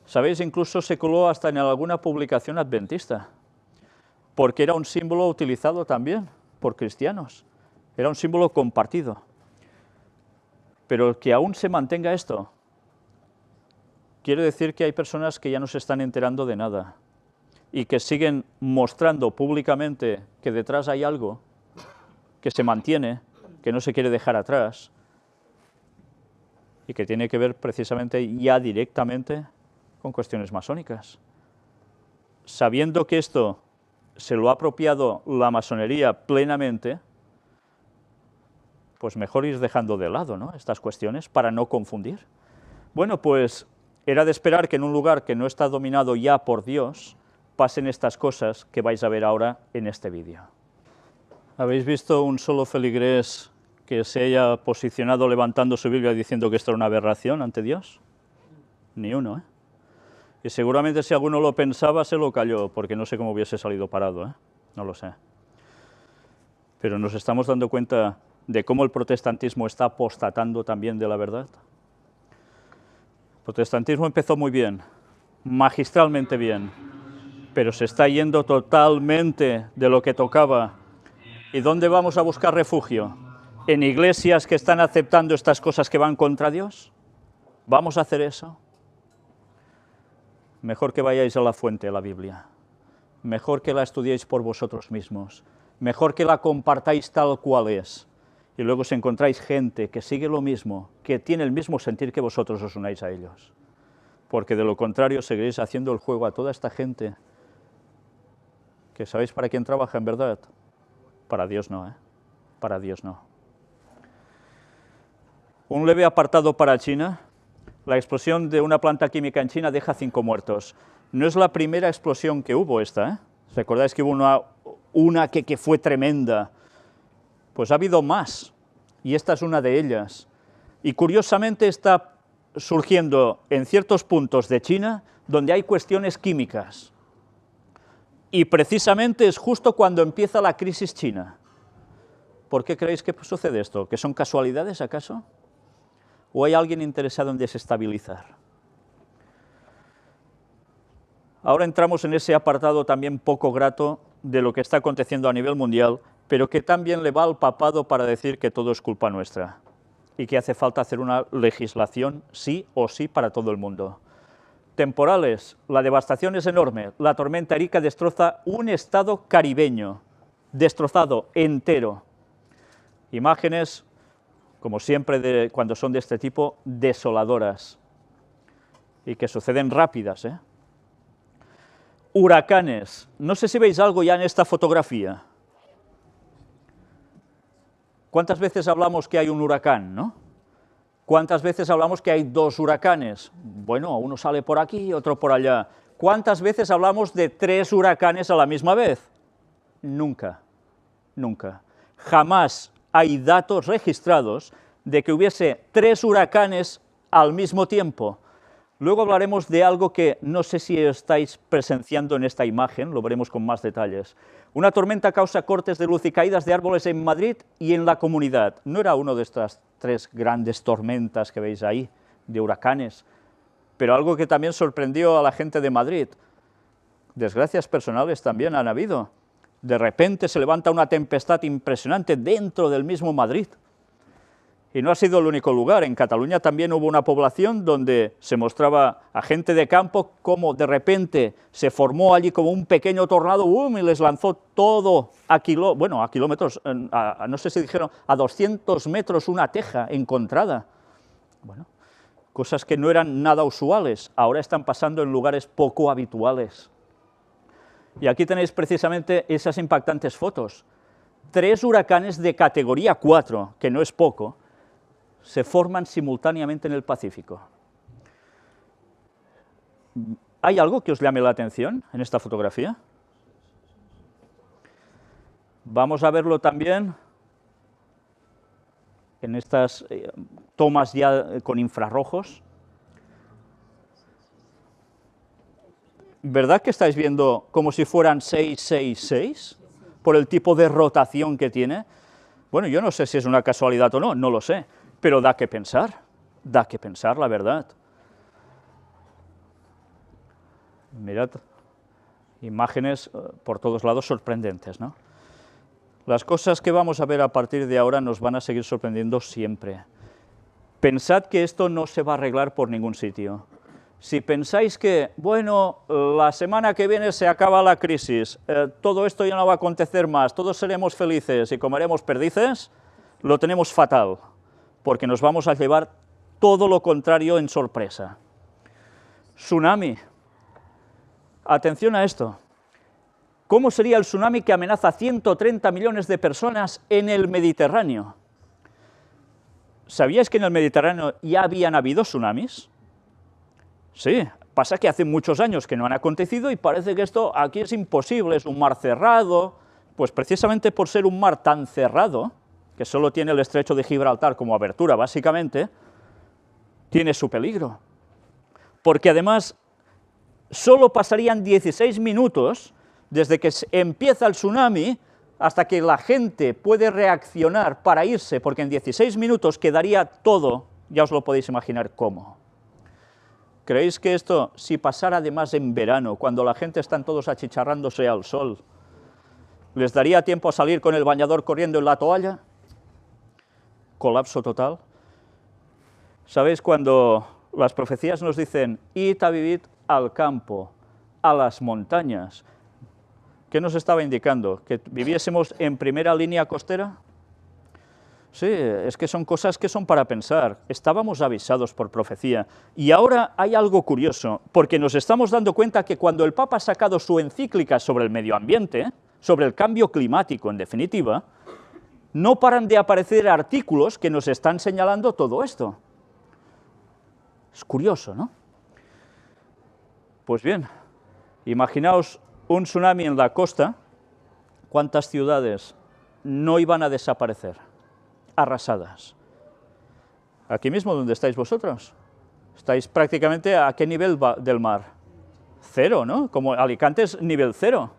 ¿Sabéis? Incluso se coló hasta en alguna publicación adventista, porque era un símbolo utilizado también por cristianos. Era un símbolo compartido. Pero que aún se mantenga esto, quiere decir que hay personas que ya no se están enterando de nada y que siguen mostrando públicamente que detrás hay algo que se mantiene, que no se quiere dejar atrás y que tiene que ver precisamente ya directamente con cuestiones masónicas. Sabiendo que esto se lo ha apropiado la masonería plenamente, pues mejor ir dejando de lado, ¿no?, estas cuestiones para no confundir. Bueno, pues era de esperar que en un lugar que no está dominado ya por Dios pasen estas cosas que vais a ver ahora en este vídeo. ¿Habéis visto un solo feligrés que se haya posicionado levantando su Biblia diciendo que esto era una aberración ante Dios? Ni uno, ¿eh? Y seguramente si alguno lo pensaba se lo calló, porque no sé cómo hubiese salido parado, ¿eh? No lo sé. Pero nos estamos dando cuenta de cómo el protestantismo está apostatando también de la verdad. El protestantismo empezó muy bien, magistralmente bien, pero se está yendo totalmente de lo que tocaba. ¿Y dónde vamos a buscar refugio? ¿En iglesias que están aceptando estas cosas que van contra Dios? ¿Vamos a hacer eso? Mejor que vayáis a la fuente de la Biblia, mejor que la estudiéis por vosotros mismos, mejor que la compartáis tal cual es, y luego si encontráis gente que sigue lo mismo, que tiene el mismo sentir que vosotros, os unáis a ellos, porque de lo contrario seguiréis haciendo el juego a toda esta gente, que ¿sabéis para quién trabaja en verdad? Para Dios no, ¿eh? Para Dios no. Un leve apartado para China. La explosión de una planta química en China deja 5 muertos. No es la primera explosión que hubo esta, ¿eh? ¿Recordáis que hubo una que fue tremenda? Pues ha habido más, y esta es una de ellas. Y curiosamente está surgiendo en ciertos puntos de China donde hay cuestiones químicas. Y precisamente es justo cuando empieza la crisis china. ¿Por qué creéis que sucede esto? ¿Que son casualidades, acaso? ¿O hay alguien interesado en desestabilizar? Ahora entramos en ese apartado también poco grato de lo que está aconteciendo a nivel mundial, pero que también le va al papado para decir que todo es culpa nuestra y que hace falta hacer una legislación sí o sí para todo el mundo. Temporales, la devastación es enorme, la tormenta Erika destroza un estado caribeño, destrozado entero. Imágenes, como siempre, cuando son de este tipo, desoladoras, y que suceden rápidas, ¿eh? Huracanes, no sé si veis algo ya en esta fotografía. ¿Cuántas veces hablamos que hay un huracán, no? ¿Cuántas veces hablamos que hay 2 huracanes? Bueno, uno sale por aquí y otro por allá. ¿Cuántas veces hablamos de 3 huracanes a la misma vez? Nunca, nunca. Jamás hay datos registrados de que hubiese 3 huracanes al mismo tiempo. Luego hablaremos de algo que no sé si estáis presenciando en esta imagen, lo veremos con más detalles. Una tormenta causa cortes de luz y caídas de árboles en Madrid y en la comunidad. No era una de estas 3 grandes tormentas que veis ahí, de huracanes, pero algo que también sorprendió a la gente de Madrid. Desgracias personales también han habido. De repente se levanta una tempestad impresionante dentro del mismo Madrid. Y no ha sido el único lugar. En Cataluña también hubo una población donde se mostraba a gente de campo cómo de repente se formó allí como un pequeño tornado, y les lanzó todo a kilómetros, no sé si dijeron, a 200 metros una teja encontrada. Bueno, cosas que no eran nada usuales, ahora están pasando en lugares poco habituales. Y aquí tenéis precisamente esas impactantes fotos. 3 huracanes de categoría 4, que no es poco, se forman simultáneamente en el Pacífico. ¿Hay algo que os llame la atención en esta fotografía? Vamos a verlo también en estas tomas ya con infrarrojos. ¿Verdad que estáis viendo como si fueran 666 por el tipo de rotación que tiene? Bueno, yo no sé si es una casualidad o no, no lo sé, pero da que pensar, la verdad. Mirad, imágenes por todos lados sorprendentes, ¿no? Las cosas que vamos a ver a partir de ahora nos van a seguir sorprendiendo siempre. Pensad que esto no se va a arreglar por ningún sitio. Si pensáis que, bueno, la semana que viene se acaba la crisis, todo esto ya no va a acontecer más, todos seremos felices y comeremos perdices, lo tenemos fatal, porque nos vamos a llevar todo lo contrario en sorpresa. Tsunami. Atención a esto. ¿Cómo sería el tsunami que amenaza a 130 millones de personas en el Mediterráneo? ¿Sabíais que en el Mediterráneo ya habían habido tsunamis? Sí, pasa que hace muchos años que no han acontecido y parece que esto aquí es imposible, es un mar cerrado. Pues precisamente por ser un mar tan cerrado, que solo tiene el estrecho de Gibraltar como abertura básicamente, tiene su peligro. Porque además solo pasarían 16 minutos desde que empieza el tsunami hasta que la gente puede reaccionar para irse, porque en 16 minutos quedaría todo, ya os lo podéis imaginar cómo. ¿Creéis que esto, si pasara además en verano, cuando la gente están todos achicharrándose al sol, les daría tiempo a salir con el bañador corriendo en la toalla? Colapso total. ¿Sabéis cuando las profecías nos dicen, id a vivir al campo, a las montañas? ¿Qué nos estaba indicando? ¿Que viviésemos en primera línea costera? Sí, es que son cosas que son para pensar. Estábamos avisados por profecía. Y ahora hay algo curioso, porque nos estamos dando cuenta que cuando el Papa ha sacado su encíclica sobre el medio ambiente, sobre el cambio climático en definitiva, no paran de aparecer artículos que nos están señalando todo esto. Es curioso, ¿no? Pues bien, imaginaos un tsunami en la costa, ¿cuántas ciudades no iban a desaparecer? Arrasadas. Aquí mismo donde estáis vosotros. Estáis prácticamente a qué nivel del mar. 0, ¿no? Como Alicante es nivel 0.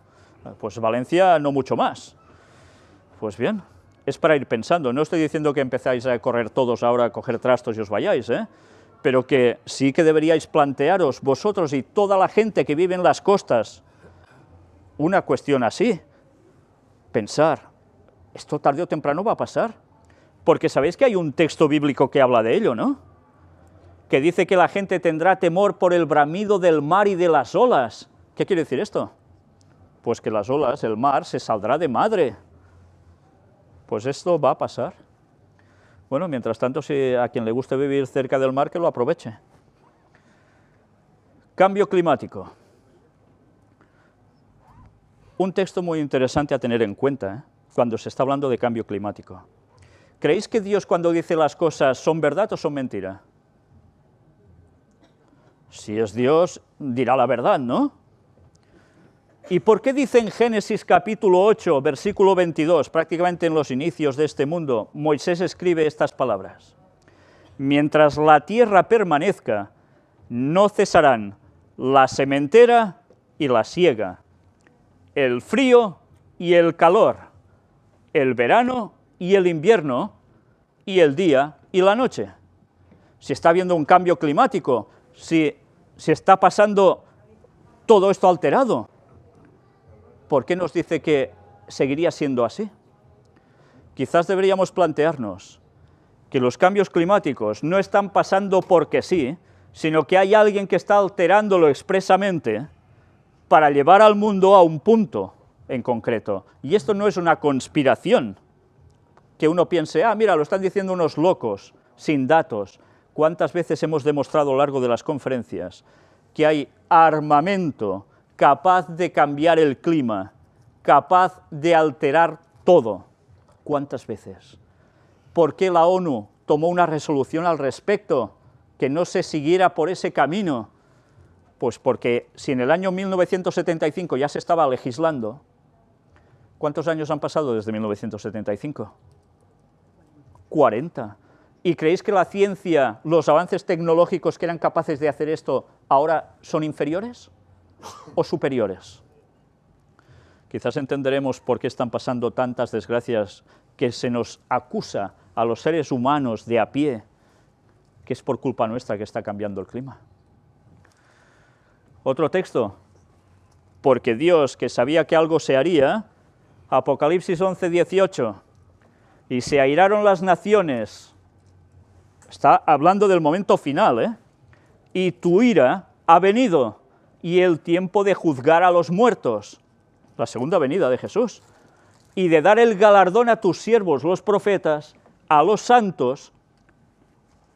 Pues Valencia no mucho más. Pues bien, es para ir pensando. No estoy diciendo que empezáis a correr todos ahora a coger trastos y os vayáis, pero que sí que deberíais plantearos vosotros y toda la gente que vive en las costas una cuestión así. Pensar, esto tarde o temprano va a pasar. Porque sabéis que hay un texto bíblico que habla de ello, ¿no? Que dice que la gente tendrá temor por el bramido del mar y de las olas. ¿Qué quiere decir esto? Pues que las olas, el mar, se saldrá de madre. Pues esto va a pasar. Bueno, mientras tanto, si a quien le guste vivir cerca del mar, que lo aproveche. Cambio climático. Un texto muy interesante a tener en cuenta, cuando se está hablando de cambio climático. ¿Creéis que Dios cuando dice las cosas son verdad o son mentira? Si es Dios, dirá la verdad, ¿no? ¿Y por qué dice en Génesis capítulo 8, versículo 22, prácticamente en los inicios de este mundo, Moisés escribe estas palabras? Mientras la tierra permanezca, no cesarán la sementera y la siega, el frío y el calor, el verano y el invierno, y el día y la noche. Si está habiendo un cambio climático, si está pasando todo esto alterado, ¿por qué nos dice que seguiría siendo así? Quizás deberíamos plantearnos que los cambios climáticos no están pasando porque sí, sino que hay alguien que está alterándolo expresamente para llevar al mundo a un punto en concreto. Y esto no es una conspiración, que uno piense, ah, mira, lo están diciendo unos locos, sin datos. ¿Cuántas veces hemos demostrado a lo largo de las conferencias que hay armamento capaz de cambiar el clima, capaz de alterar todo? ¿Cuántas veces? ¿Por qué la ONU tomó una resolución al respecto, que no se siguiera por ese camino? Pues porque si en el año 1975 ya se estaba legislando, ¿cuántos años han pasado desde 1975? 40. ¿Y creéis que la ciencia, los avances tecnológicos que eran capaces de hacer esto, ahora son inferiores o superiores? Quizás entenderemos por qué están pasando tantas desgracias, que se nos acusa a los seres humanos de a pie, que es por culpa nuestra que está cambiando el clima. Otro texto, porque Dios, que sabía que algo se haría, Apocalipsis 11:18, y se airaron las naciones, está hablando del momento final, y tu ira ha venido, y el tiempo de juzgar a los muertos, la segunda venida de Jesús, y de dar el galardón a tus siervos, los profetas, a los santos.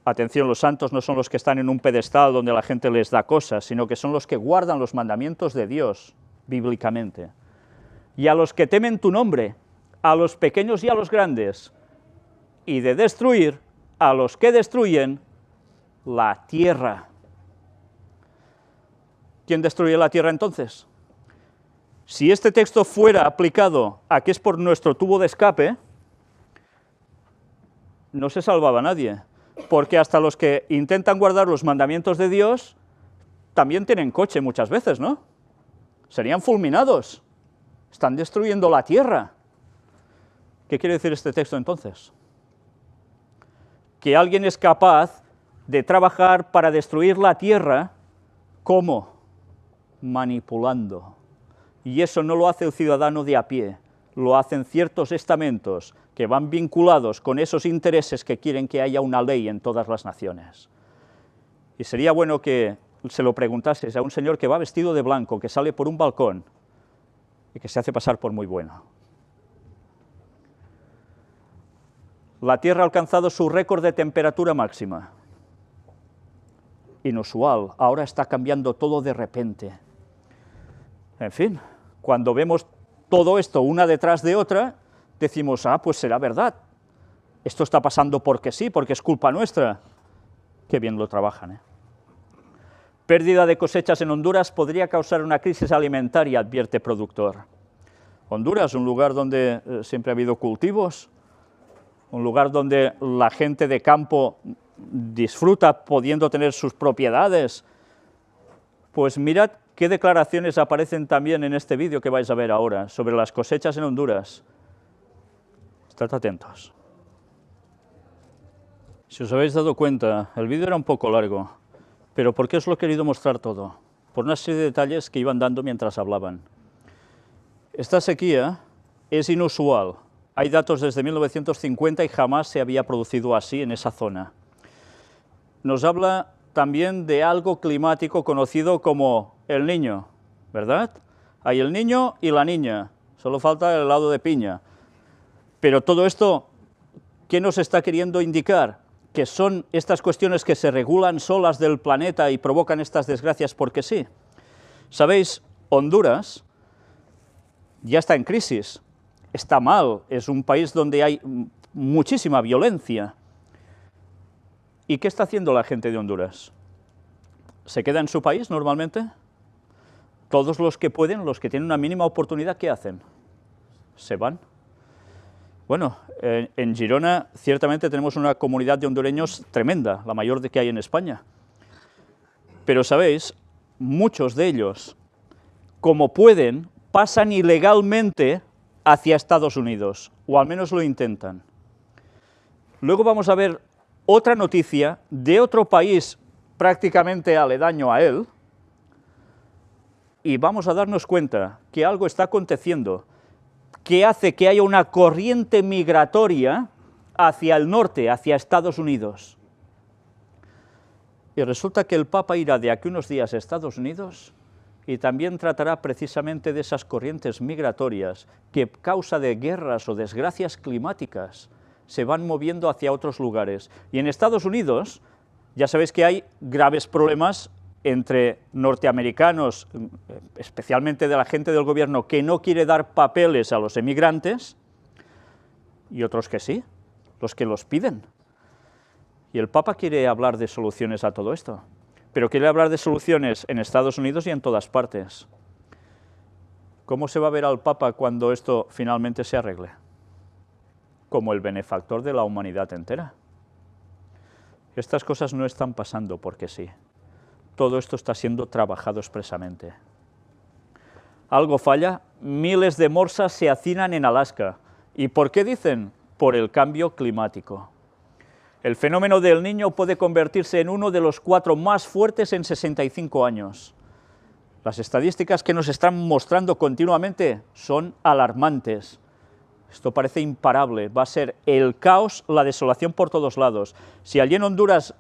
Atención, los santos no son los que están en un pedestal donde la gente les da cosas, sino que son los que guardan los mandamientos de Dios, bíblicamente. Y a los que temen tu nombre, a los pequeños y a los grandes, y de destruir a los que destruyen la tierra. ¿Quién destruye la tierra entonces? Si este texto fuera aplicado a que es por nuestro tubo de escape, no se salvaba nadie, porque hasta los que intentan guardar los mandamientos de Dios también tienen coche muchas veces, ¿no? Serían fulminados, están destruyendo la tierra. ¿Qué quiere decir este texto entonces? Que alguien es capaz de trabajar para destruir la tierra, ¿cómo? Manipulando. Y eso no lo hace el ciudadano de a pie, lo hacen ciertos estamentos que van vinculados con esos intereses que quieren que haya una ley en todas las naciones. Y sería bueno que se lo preguntases a un señor que va vestido de blanco, que sale por un balcón y que se hace pasar por muy bueno. La Tierra ha alcanzado su récord de temperatura máxima. Inusual, ahora está cambiando todo de repente. En fin, cuando vemos todo esto una detrás de otra, decimos, ah, pues será verdad. Esto está pasando porque sí, porque es culpa nuestra. Qué bien lo trabajan, ¿eh? Pérdida de cosechas en Honduras podría causar una crisis alimentaria, advierte productor. Honduras, un lugar donde siempre ha habido cultivos, un lugar donde la gente de campo disfruta pudiendo tener sus propiedades. Pues mirad qué declaraciones aparecen también en este vídeo que vais a ver ahora, sobre las cosechas en Honduras. Estad atentos. Si os habéis dado cuenta, el vídeo era un poco largo, pero ¿por qué os lo he querido mostrar todo? Por una serie de detalles que iban dando mientras hablaban. Esta sequía es inusual. Hay datos desde 1950 y jamás se había producido así en esa zona. Nos habla también de algo climático conocido como el Niño, ¿verdad? Hay el niño y la niña, solo falta el helado de piña. Pero todo esto, ¿qué nos está queriendo indicar? Que son estas cuestiones que se regulan solas del planeta y provocan estas desgracias porque sí. ¿Sabéis? Honduras ya está en crisis, está mal, es un país donde hay muchísima violencia. ¿Y qué está haciendo la gente de Honduras? ¿Se queda en su país normalmente? Todos los que pueden, los que tienen una mínima oportunidad, ¿qué hacen? Se van. Bueno, en Girona ciertamente tenemos una comunidad de hondureños tremenda, la mayor que hay en España. Pero, ¿sabéis? Muchos de ellos, como pueden, pasan ilegalmente hacia Estados Unidos, o al menos lo intentan. Luego vamos a ver otra noticia de otro país prácticamente aledaño a él, y vamos a darnos cuenta que algo está aconteciendo que hace que haya una corriente migratoria hacia el norte, hacia Estados Unidos. Y resulta que el Papa irá de aquí unos días a Estados Unidos y también tratará precisamente de esas corrientes migratorias que, a causa de guerras o desgracias climáticas, se van moviendo hacia otros lugares. Y en Estados Unidos, ya sabéis que hay graves problemas entre norteamericanos, especialmente de la gente del gobierno que no quiere dar papeles a los emigrantes, y otros que sí, los que los piden. Y el Papa quiere hablar de soluciones a todo esto, pero quiere hablar de soluciones en Estados Unidos y en todas partes. ¿Cómo se va a ver al Papa cuando esto finalmente se arregle? Como el benefactor de la humanidad entera. Estas cosas no están pasando porque sí. Todo esto está siendo trabajado expresamente. Algo falla, miles de morsas se hacinan en Alaska. ¿Y por qué dicen? Por el cambio climático. El fenómeno del Niño puede convertirse en uno de los 4 más fuertes en 65 años. Las estadísticas que nos están mostrando continuamente son alarmantes. Esto parece imparable, va a ser el caos, la desolación por todos lados. Si allí en Honduras,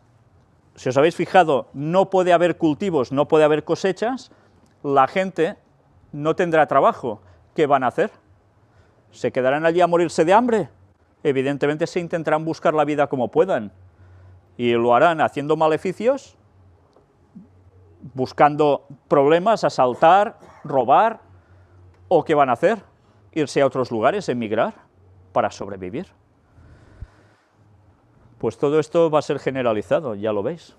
si os habéis fijado, no puede haber cultivos, no puede haber cosechas, la gente no tendrá trabajo. ¿Qué van a hacer? ¿Se quedarán allí a morirse de hambre? Evidentemente se intentarán buscar la vida como puedan, y lo harán haciendo maleficios, buscando problemas, asaltar, robar, ¿o qué van a hacer? Irse a otros lugares, emigrar, para sobrevivir. Pues todo esto va a ser generalizado, ya lo veis.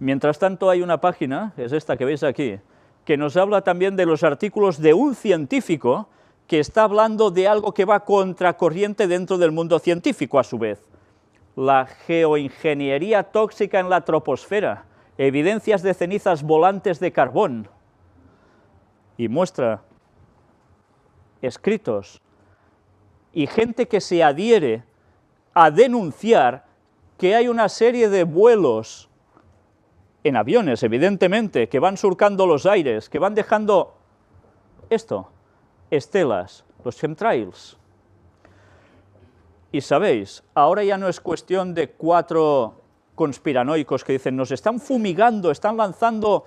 Mientras tanto hay una página, es esta que veis aquí, que nos habla también de los artículos de un científico que está hablando de algo que va contracorriente dentro del mundo científico a su vez. La geoingeniería tóxica en la troposfera, evidencias de cenizas volantes de carbón, y muestra escritos y gente que se adhiere a denunciar que hay una serie de vuelos en aviones, evidentemente, que van surcando los aires, que van dejando esto, estelas, los chemtrails. Y sabéis, ahora ya no es cuestión de 4 conspiranoicos que dicen nos están fumigando, están lanzando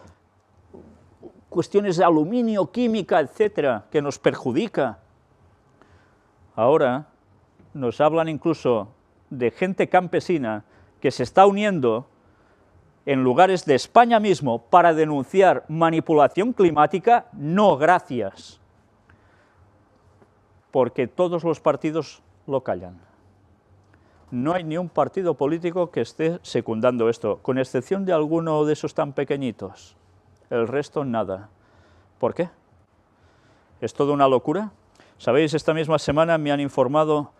cuestiones de aluminio, química, etcétera, que nos perjudica. Ahora nos hablan incluso de gente campesina que se está uniendo en lugares de España mismo para denunciar manipulación climática. No, gracias. Porque todos los partidos lo callan. No hay ni un partido político que esté secundando esto, con excepción de alguno de esos tan pequeñitos. El resto, nada. ¿Por qué? ¿Es toda una locura? ¿Sabéis? Esta misma semana me han informado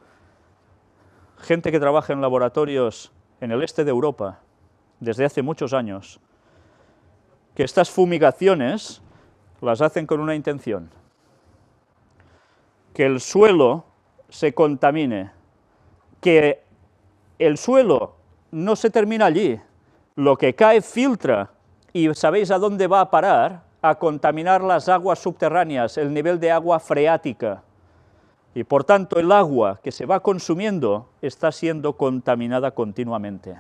gente que trabaja en laboratorios en el este de Europa, desde hace muchos años, que estas fumigaciones las hacen con una intención: que el suelo se contamine, que el suelo no se termina allí, lo que cae filtra, y ¿sabéis a dónde va a parar? A contaminar las aguas subterráneas, el nivel de agua freática, y por tanto el agua que se va consumiendo está siendo contaminada continuamente.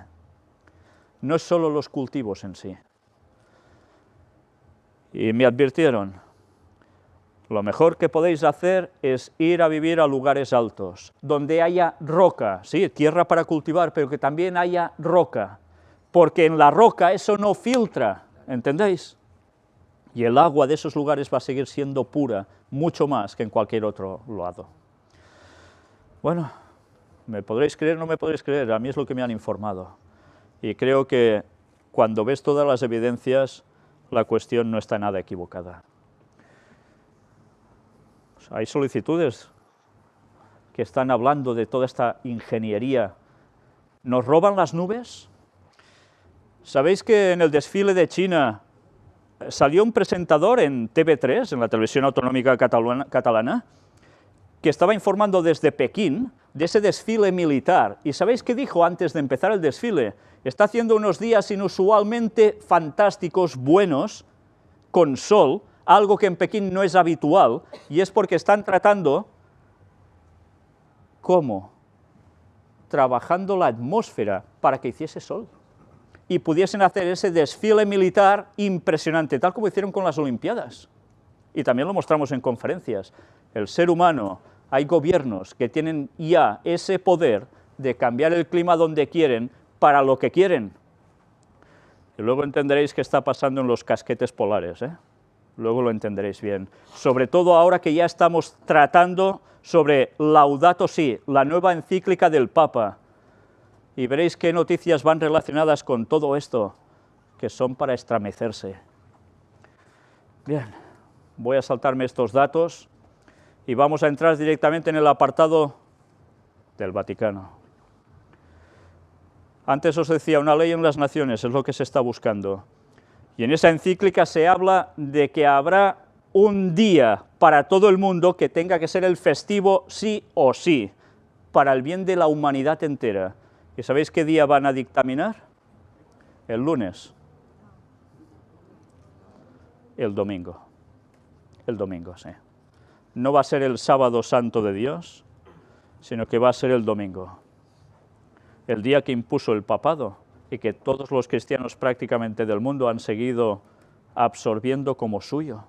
No es solo los cultivos en sí. Y me advirtieron: lo mejor que podéis hacer es ir a vivir a lugares altos, donde haya roca, sí, tierra para cultivar, pero que también haya roca, porque en la roca eso no filtra, ¿entendéis? Y el agua de esos lugares va a seguir siendo pura, mucho más que en cualquier otro lado. Bueno, me podréis creer, no me podréis creer, a mí es lo que me han informado. Y creo que cuando ves todas las evidencias, la cuestión no está nada equivocada. Hay solicitudes que están hablando de toda esta ingeniería. ¿Nos roban las nubes? ¿Sabéis que en el desfile de China salió un presentador en TV3, en la televisión autonómica catalana, que estaba informando desde Pekín de ese desfile militar? ¿Y sabéis qué dijo antes de empezar el desfile? Está haciendo unos días inusualmente fantásticos, buenos, con sol, algo que en Pekín no es habitual, y es porque están tratando, ¿cómo? Trabajando la atmósfera para que hiciese sol y pudiesen hacer ese desfile militar impresionante, tal como hicieron con las Olimpiadas. Y también lo mostramos en conferencias. El ser humano, hay gobiernos que tienen ya ese poder de cambiar el clima donde quieren, para lo que quieren. Y luego entenderéis qué está pasando en los casquetes polares, ¿eh? Luego lo entenderéis bien. Sobre todo ahora que ya estamos tratando sobre Laudato Si, la nueva encíclica del Papa. Y veréis qué noticias van relacionadas con todo esto, que son para estremecerse. Bien, voy a saltarme estos datos y vamos a entrar directamente en el apartado del Vaticano. Antes os decía, una ley en las naciones es lo que se está buscando. Y en esa encíclica se habla de que habrá un día para todo el mundo que tenga que ser el festivo sí o sí, para el bien de la humanidad entera. ¿Y sabéis qué día van a dictaminar? El lunes. El domingo. El domingo, sí. No va a ser el sábado santo de Dios, sino que va a ser el domingo. El día que impuso el papado y que todos los cristianos prácticamente del mundo han seguido absorbiendo como suyo,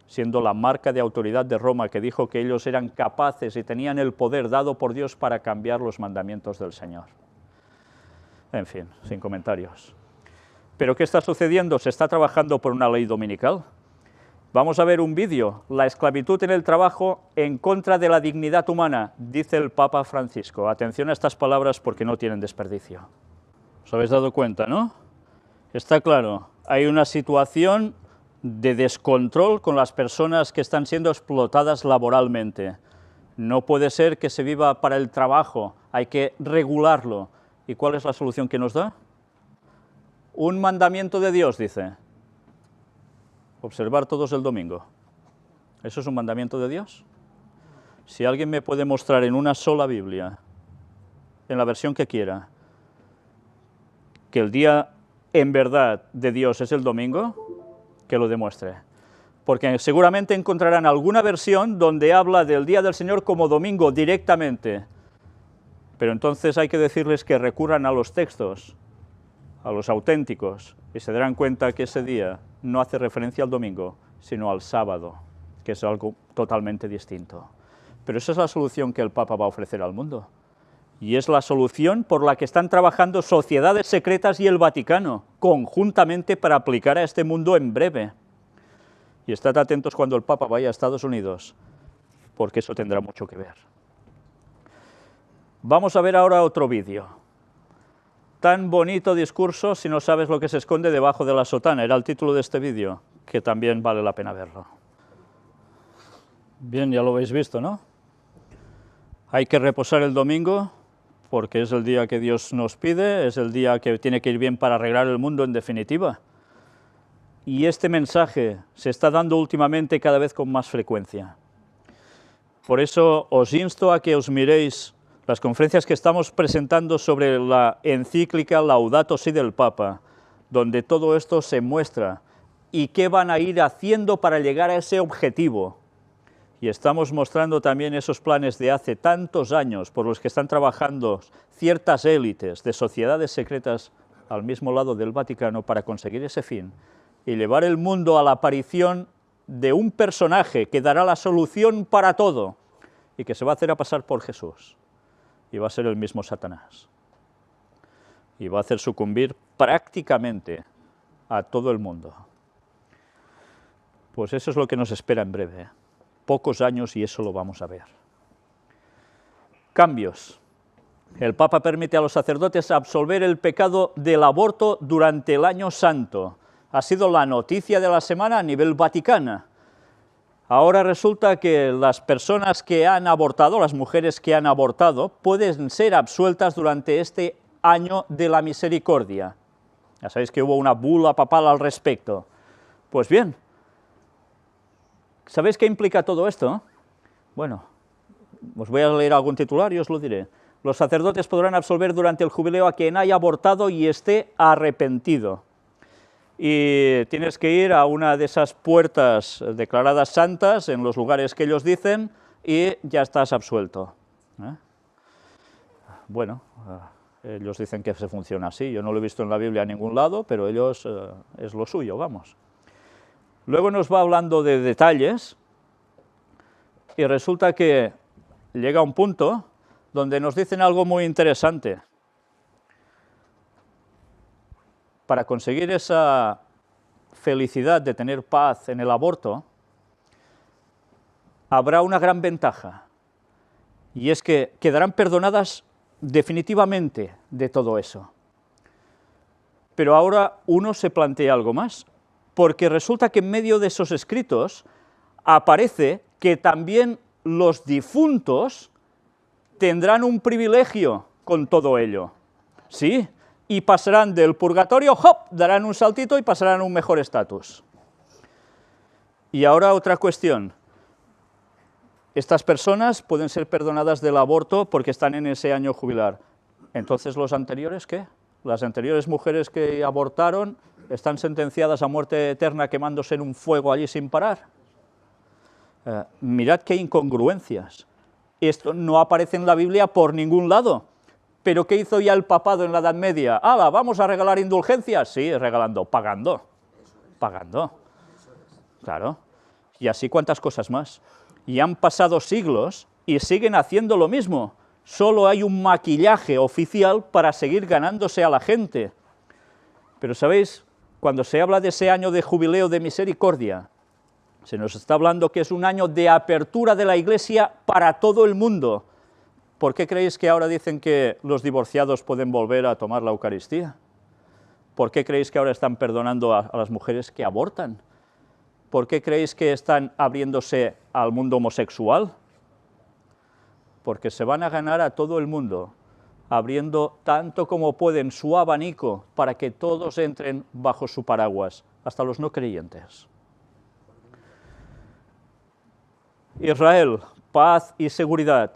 siendo la marca de autoridad de Roma que dijo que ellos eran capaces y tenían el poder dado por Dios para cambiar los mandamientos del Señor. En fin, sin comentarios. ¿Pero qué está sucediendo? Se está trabajando por una ley dominical. Vamos a ver un vídeo, la esclavitud en el trabajo en contra de la dignidad humana, dice el Papa Francisco. Atención a estas palabras porque no tienen desperdicio. ¿Os habéis dado cuenta, no? Está claro, hay una situación de descontrol con las personas que están siendo explotadas laboralmente. No puede ser que se viva para el trabajo, hay que regularlo. ¿Y cuál es la solución que nos da? Un mandamiento de Dios, dice. Observar todos el domingo. ¿Eso es un mandamiento de Dios? Si alguien me puede mostrar en una sola Biblia, en la versión que quiera, que el día en verdad de Dios es el domingo, que lo demuestre. Porque seguramente encontrarán alguna versión donde habla del día del Señor como domingo directamente. Pero entonces hay que decirles que recurran a los textos, a los auténticos, y se darán cuenta que ese día no hace referencia al domingo, sino al sábado, que es algo totalmente distinto. Pero esa es la solución que el Papa va a ofrecer al mundo. Y es la solución por la que están trabajando sociedades secretas y el Vaticano, conjuntamente para aplicar a este mundo en breve. Y estad atentos cuando el Papa vaya a Estados Unidos, porque eso tendrá mucho que ver. Vamos a ver ahora otro vídeo. Tan bonito discurso si no sabes lo que se esconde debajo de la sotana, era el título de este vídeo, que también vale la pena verlo. Bien, ya lo habéis visto, ¿no? Hay que reposar el domingo, porque es el día que Dios nos pide, es el día que tiene que ir bien para arreglar el mundo en definitiva. Y este mensaje se está dando últimamente cada vez con más frecuencia. Por eso os insto a que os miréis las conferencias que estamos presentando sobre la encíclica Laudato Si del Papa, donde todo esto se muestra y qué van a ir haciendo para llegar a ese objetivo. Y estamos mostrando también esos planes de hace tantos años por los que están trabajando ciertas élites de sociedades secretas al mismo lado del Vaticano para conseguir ese fin y llevar el mundo a la aparición de un personaje que dará la solución para todo y que se va a hacer a pasar por Jesús. Y va a ser el mismo Satanás. Y va a hacer sucumbir prácticamente a todo el mundo. Pues eso es lo que nos espera en breve. Pocos años y eso lo vamos a ver. Cambios. El Papa permite a los sacerdotes absolver el pecado del aborto durante el año santo. Ha sido la noticia de la semana a nivel vaticano. Ahora resulta que las personas que han abortado, las mujeres que han abortado, pueden ser absueltas durante este año de la misericordia. Ya sabéis que hubo una bula papal al respecto. Pues bien, ¿sabéis qué implica todo esto? Bueno, os voy a leer algún titular y os lo diré. Los sacerdotes podrán absolver durante el jubileo a quien haya abortado y esté arrepentido. Y tienes que ir a una de esas puertas declaradas santas, en los lugares que ellos dicen, y ya estás absuelto. Bueno, ellos dicen que se funciona así, yo no lo he visto en la Biblia en ningún lado, pero ellos es lo suyo, vamos. Luego nos va hablando de detalles, y resulta que llega un punto donde nos dicen algo muy interesante. Para conseguir esa felicidad de tener paz en el aborto, habrá una gran ventaja, y es que quedarán perdonadas definitivamente de todo eso. Pero ahora uno se plantea algo más, porque resulta que en medio de esos escritos aparece que también los difuntos tendrán un privilegio con todo ello. Sí, y pasarán del purgatorio, ¡hop!, darán un saltito y pasarán a un mejor estatus. Y ahora otra cuestión. Estas personas pueden ser perdonadas del aborto porque están en ese año jubilar. Entonces, ¿los anteriores qué? Las anteriores mujeres que abortaron están sentenciadas a muerte eterna quemándose en un fuego allí sin parar. Mirad qué incongruencias. Esto no aparece en la Biblia por ningún lado. ¿Pero qué hizo ya el papado en la Edad Media? ¡Hala, vamos a regalar indulgencias! Sí, regalando, pagando. Pagando. Claro. Y así cuántas cosas más. Y han pasado siglos y siguen haciendo lo mismo. Solo hay un maquillaje oficial para seguir ganándose a la gente. Pero, ¿sabéis? Cuando se habla de ese año de jubileo de misericordia, se nos está hablando que es un año de apertura de la Iglesia para todo el mundo. ¿Por qué creéis que ahora dicen que los divorciados pueden volver a tomar la Eucaristía? ¿Por qué creéis que ahora están perdonando a las mujeres que abortan? ¿Por qué creéis que están abriéndose al mundo homosexual? Porque se van a ganar a todo el mundo, abriendo tanto como pueden su abanico para que todos entren bajo su paraguas, hasta los no creyentes. Israel, paz y seguridad.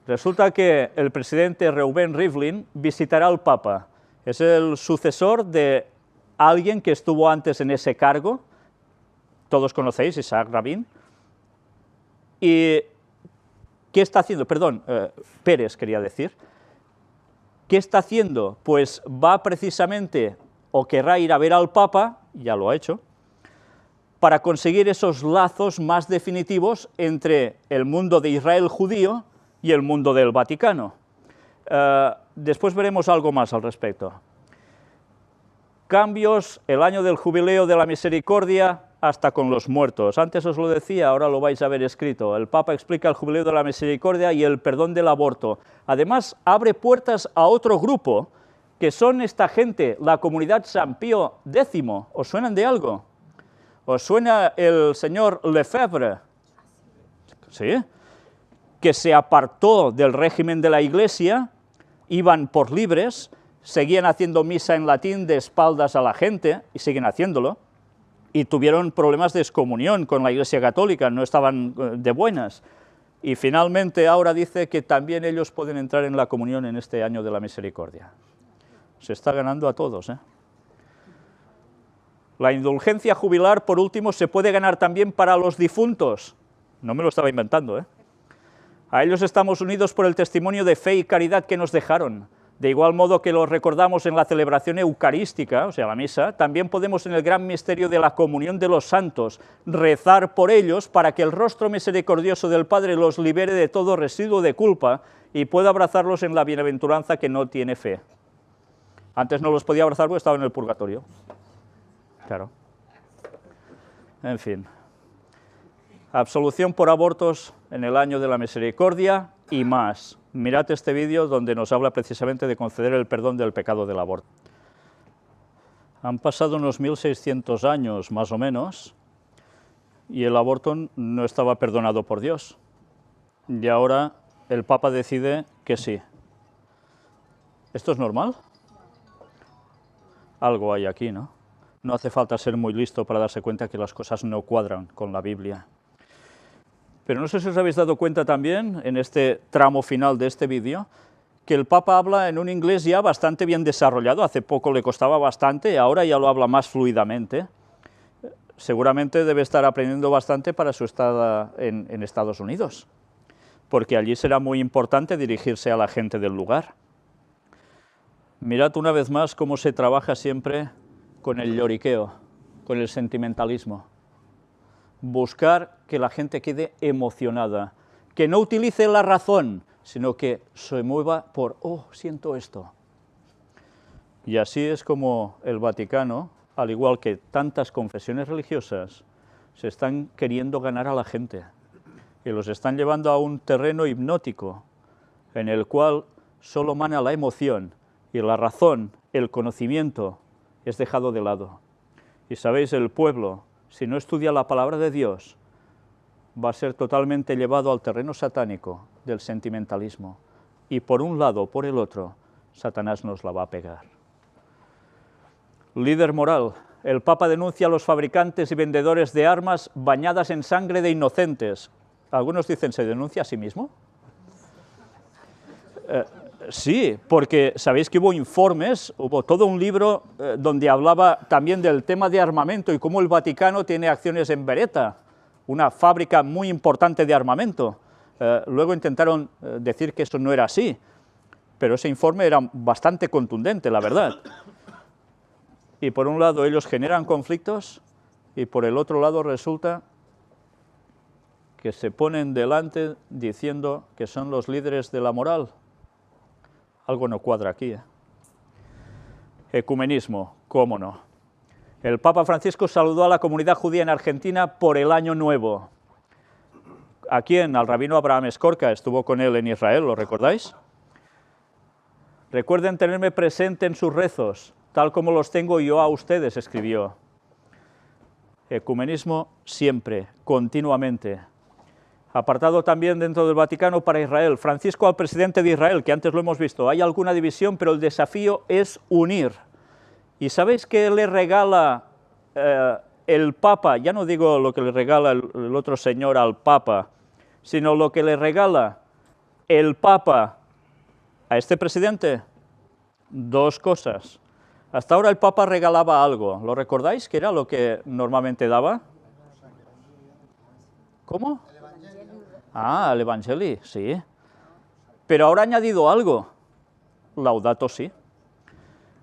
Resulta que el presidente Reuven Rivlin visitará al Papa. Es el sucesor de alguien que estuvo antes en ese cargo, todos conocéis, Isaac Rabin. ¿Y qué está haciendo? Perdón, Pérez quería decir. ¿Qué está haciendo? Pues va precisamente, o querrá ir a ver al Papa, ya lo ha hecho, para conseguir esos lazos más definitivos entre el mundo de Israel judío y el mundo del Vaticano. Después veremos algo más al respecto. Cambios, el año del jubileo de la misericordia, hasta con los muertos. Antes os lo decía, ahora lo vais a ver escrito. El Papa explica el jubileo de la misericordia y el perdón del aborto. Además, abre puertas a otro grupo, que son esta gente, la comunidad San Pío X. ¿Os suenan de algo? ¿Os suena el señor Lefebvre? ¿Sí? Que se apartó del régimen de la Iglesia, iban por libres, seguían haciendo misa en latín de espaldas a la gente, y siguen haciéndolo, y tuvieron problemas de excomunión con la Iglesia Católica, no estaban de buenas, y finalmente ahora dice que también ellos pueden entrar en la comunión en este año de la misericordia. Se está ganando a todos, ¿eh? La indulgencia jubilar, por último, se puede ganar también para los difuntos. No me lo estaba inventando, ¿eh? A ellos estamos unidos por el testimonio de fe y caridad que nos dejaron. De igual modo que los recordamos en la celebración eucarística, o sea, la misa, también podemos en el gran misterio de la comunión de los santos rezar por ellos para que el rostro misericordioso del Padre los libere de todo residuo de culpa y pueda abrazarlos en la bienaventuranza que no tiene fe. Antes no los podía abrazar porque estaba en el purgatorio. Claro. En fin. Absolución por abortos en el año de la misericordia y más. Mirad este vídeo donde nos habla precisamente de conceder el perdón del pecado del aborto. Han pasado unos 1600 años, más o menos, y el aborto no estaba perdonado por Dios. Y ahora el Papa decide que sí. ¿Esto es normal? algo hay aquí, ¿no? No hace falta ser muy listo para darse cuenta que las cosas no cuadran con la Biblia. Pero no sé si os habéis dado cuenta también, en este tramo final de este vídeo, que el Papa habla en un inglés ya bastante bien desarrollado. Hace poco le costaba bastante, ahora ya lo habla más fluidamente. Seguramente debe estar aprendiendo bastante para su estada en Estados Unidos, porque allí será muy importante dirigirse a la gente del lugar. Mirad una vez más cómo se trabaja siempre con el lloriqueo, con el sentimentalismo. Buscar que la gente quede emocionada, que no utilice la razón, sino que se mueva por, oh, siento esto. Y así es como el Vaticano, al igual que tantas confesiones religiosas, se están queriendo ganar a la gente y los están llevando a un terreno hipnótico en el cual solo mana la emoción y la razón, el conocimiento, es dejado de lado. Y sabéis, el pueblo, si no estudia la palabra de Dios, va a ser totalmente llevado al terreno satánico del sentimentalismo. Y por un lado o por el otro, Satanás nos la va a pegar. Líder moral. El Papa denuncia a los fabricantes y vendedores de armas bañadas en sangre de inocentes. Algunos dicen, ¿se denuncia a sí mismo? Sí, porque sabéis que hubo informes, hubo todo un libro donde hablaba también del tema de armamento y cómo el Vaticano tiene acciones en Beretta, una fábrica muy importante de armamento. Luego intentaron decir que eso no era así, pero ese informe era bastante contundente, la verdad. Y por un lado ellos generan conflictos y por el otro lado resulta que se ponen delante diciendo que son los líderes de la moral. Algo no cuadra aquí, ¿eh? Ecumenismo, cómo no. El Papa Francisco saludó a la comunidad judía en Argentina por el Año Nuevo. ¿A quién? Al rabino Abraham Escorca, estuvo con él en Israel, ¿lo recordáis? Recuerden tenerme presente en sus rezos, tal como los tengo yo a ustedes, escribió. Ecumenismo siempre, continuamente. Apartado también dentro del Vaticano para Israel. Francisco al presidente de Israel, que antes lo hemos visto. Hay alguna división, pero el desafío es unir. ¿Y sabéis qué le regala el Papa? Ya no digo lo que le regala el otro señor al Papa, sino lo que le regala el Papa a este presidente. Dos cosas. Hasta ahora el Papa regalaba algo. ¿Lo recordáis? ¿Qué era lo que normalmente daba? ¿Cómo? Ah, el Evangelii, sí. Pero ahora ha añadido algo, Laudato Si.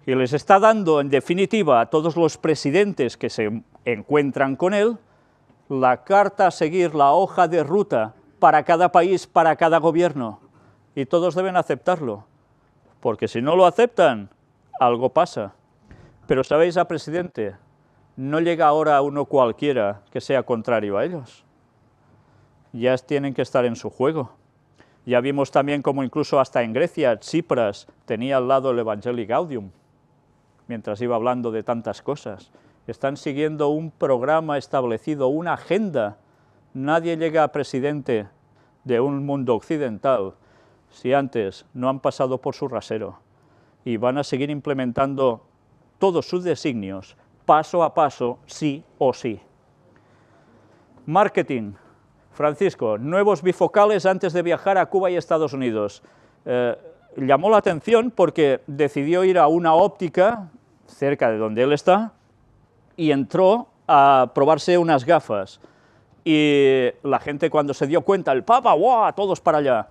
Y les está dando, en definitiva, a todos los presidentes que se encuentran con él, la carta a seguir, la hoja de ruta para cada país, para cada gobierno. Y todos deben aceptarlo, porque si no lo aceptan, algo pasa. Pero, ¿sabéis, a presidente? No llega ahora uno cualquiera que sea contrario a ellos. Ya tienen que estar en su juego. Ya vimos también cómo incluso hasta en Grecia, Tsipras tenía al lado el Evangelii Gaudium, mientras iba hablando de tantas cosas. Están siguiendo un programa establecido, una agenda. Nadie llega a presidente de un mundo occidental si antes no han pasado por su rasero. Y van a seguir implementando todos sus designios, paso a paso, sí o sí. Marketing. Francisco, nuevos bifocales antes de viajar a Cuba y Estados Unidos. Llamó la atención porque decidió ir a una óptica cerca de donde él está y entró a probarse unas gafas. Y la gente, cuando se dio cuenta, el Papa, ¡guau!, todos para allá.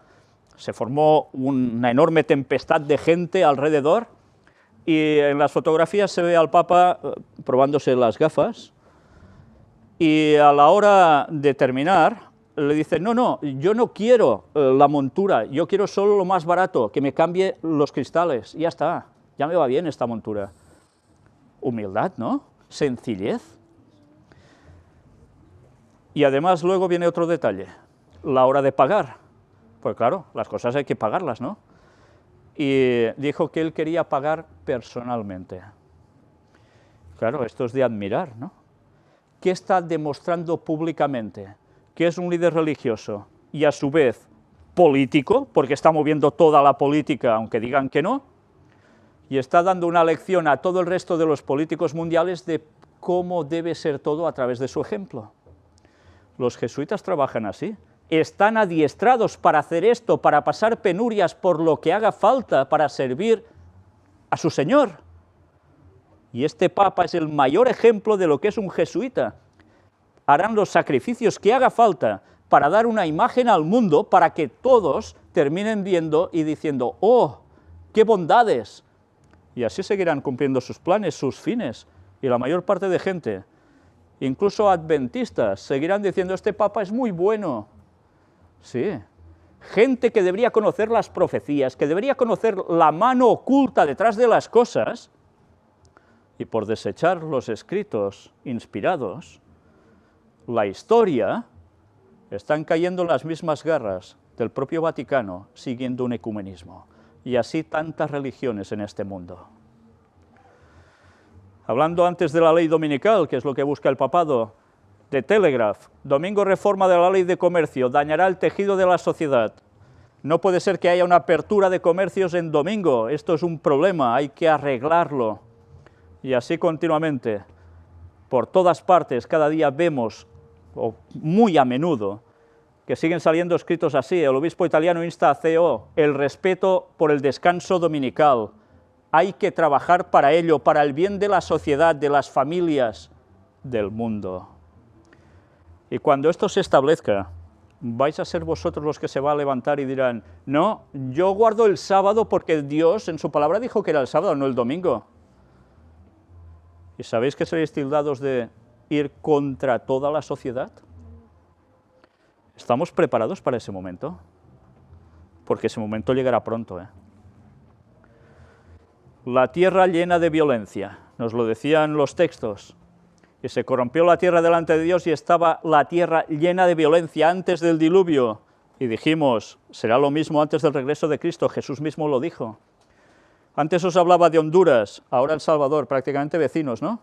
Se formó una enorme tempestad de gente alrededor y en las fotografías se ve al Papa probándose las gafas y a la hora de terminar le dice, no, yo no quiero la montura, yo quiero solo lo más barato, que me cambie los cristales, y ya está, ya me va bien esta montura. Humildad, ¿no? Sencillez. Y además luego viene otro detalle, la hora de pagar. Pues claro, las cosas hay que pagarlas, ¿no? Y dijo que él quería pagar personalmente. Claro, esto es de admirar, ¿no? ¿Qué está demostrando públicamente? Que es un líder religioso y a su vez político, porque está moviendo toda la política, aunque digan que no, y está dando una lección a todo el resto de los políticos mundiales de cómo debe ser todo a través de su ejemplo. Los jesuitas trabajan así, están adiestrados para hacer esto, para pasar penurias por lo que haga falta para servir a su Señor. Y este Papa es el mayor ejemplo de lo que es un jesuita. Harán los sacrificios que haga falta para dar una imagen al mundo, para que todos terminen viendo y diciendo, ¡oh, qué bondades! Y así seguirán cumpliendo sus planes, sus fines, y la mayor parte de gente, incluso adventistas, seguirán diciendo, este Papa es muy bueno. Sí, gente que debería conocer las profecías, que debería conocer la mano oculta detrás de las cosas, y por desechar los escritos inspirados, la historia, están cayendo en las mismas garras del propio Vaticano, siguiendo un ecumenismo, y así tantas religiones en este mundo. Hablando antes de la ley dominical, que es lo que busca el papado, de Telegraph, domingo reforma de la ley de comercio, dañará el tejido de la sociedad. No puede ser que haya una apertura de comercios en domingo, esto es un problema, hay que arreglarlo. Y así continuamente, por todas partes, cada día vemos, o muy a menudo, que siguen saliendo escritos así. El obispo italiano insta a CEO, el respeto por el descanso dominical. Hay que trabajar para ello, para el bien de la sociedad, de las familias, del mundo. Y cuando esto se establezca, vais a ser vosotros los que se va a levantar y dirán, no, yo guardo el sábado porque Dios en su palabra dijo que era el sábado, no el domingo. ¿Y sabéis que seréis tildados de ir contra toda la sociedad? ¿Estamos preparados para ese momento? Porque ese momento llegará pronto, ¿eh? La tierra llena de violencia, nos lo decían los textos, y se corrompió la tierra delante de Dios y estaba la tierra llena de violencia antes del diluvio, y dijimos, será lo mismo antes del regreso de Cristo, Jesús mismo lo dijo. Antes os hablaba de Honduras, ahora El Salvador, prácticamente vecinos, ¿no?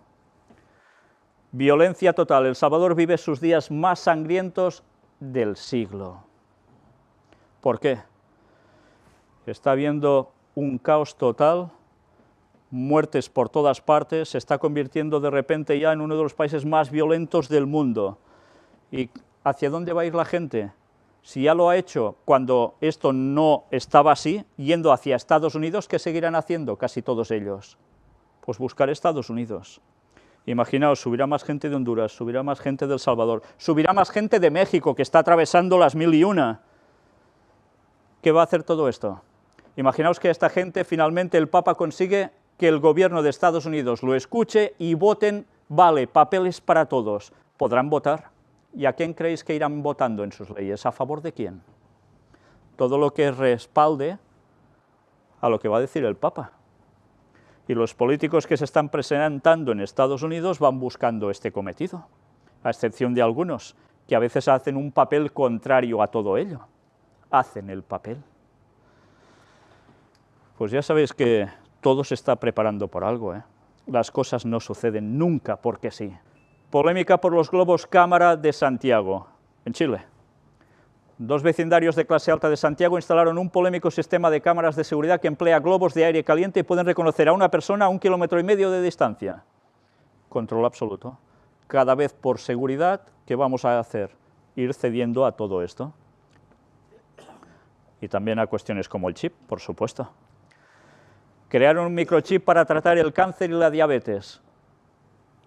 Violencia total, El Salvador vive sus días más sangrientos del siglo. ¿Por qué? Está habiendo un caos total, muertes por todas partes, se está convirtiendo de repente ya en uno de los países más violentos del mundo. ¿Y hacia dónde va a ir la gente? Si ya lo ha hecho cuando esto no estaba así, yendo hacia Estados Unidos, ¿qué seguirán haciendo casi todos ellos? Pues buscar Estados Unidos. Imaginaos, subirá más gente de Honduras, subirá más gente de El Salvador, subirá más gente de México, que está atravesando las 1001. ¿Qué va a hacer todo esto? Imaginaos que esta gente, finalmente el Papa consigue que el gobierno de Estados Unidos lo escuche y voten, vale, papeles para todos. ¿Podrán votar? ¿Y a quién creéis que irán votando en sus leyes? ¿A favor de quién? Todo lo que respalde a lo que va a decir el Papa. Y los políticos que se están presentando en Estados Unidos van buscando este cometido, a excepción de algunos, que a veces hacen un papel contrario a todo ello. Hacen el papel. Pues ya sabéis que todo se está preparando por algo, ¿eh? Las cosas no suceden nunca porque sí. Polémica por los globos cámara de Santiago, en Chile. Dos vecindarios de clase alta de Santiago instalaron un polémico sistema de cámaras de seguridad que emplea globos de aire caliente y pueden reconocer a una persona a 1,5 kilómetros de distancia. Control absoluto. Cada vez por seguridad, ¿qué vamos a hacer? Ir cediendo a todo esto. Y también a cuestiones como el chip, por supuesto. Crearon un microchip para tratar el cáncer y la diabetes.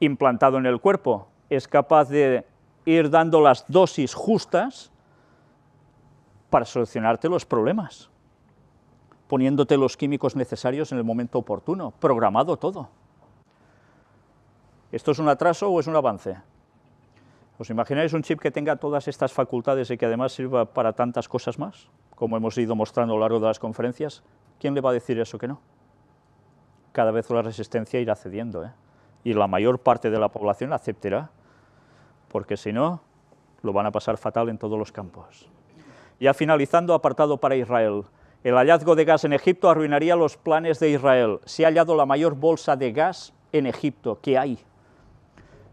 Implantado en el cuerpo, es capaz de ir dando las dosis justas para solucionarte los problemas, poniéndote los químicos necesarios en el momento oportuno, programado todo. ¿Esto es un atraso o es un avance? ¿Os imagináis un chip que tenga todas estas facultades y que además sirva para tantas cosas más, como hemos ido mostrando a lo largo de las conferencias? ¿Quién le va a decir eso que no? Cada vez la resistencia irá cediendo, ¿eh? Y la mayor parte de la población aceptará, porque si no, lo van a pasar fatal en todos los campos. Ya finalizando, apartado para Israel. El hallazgo de gas en Egipto arruinaría los planes de Israel. Se ha hallado la mayor bolsa de gas en Egipto que hay.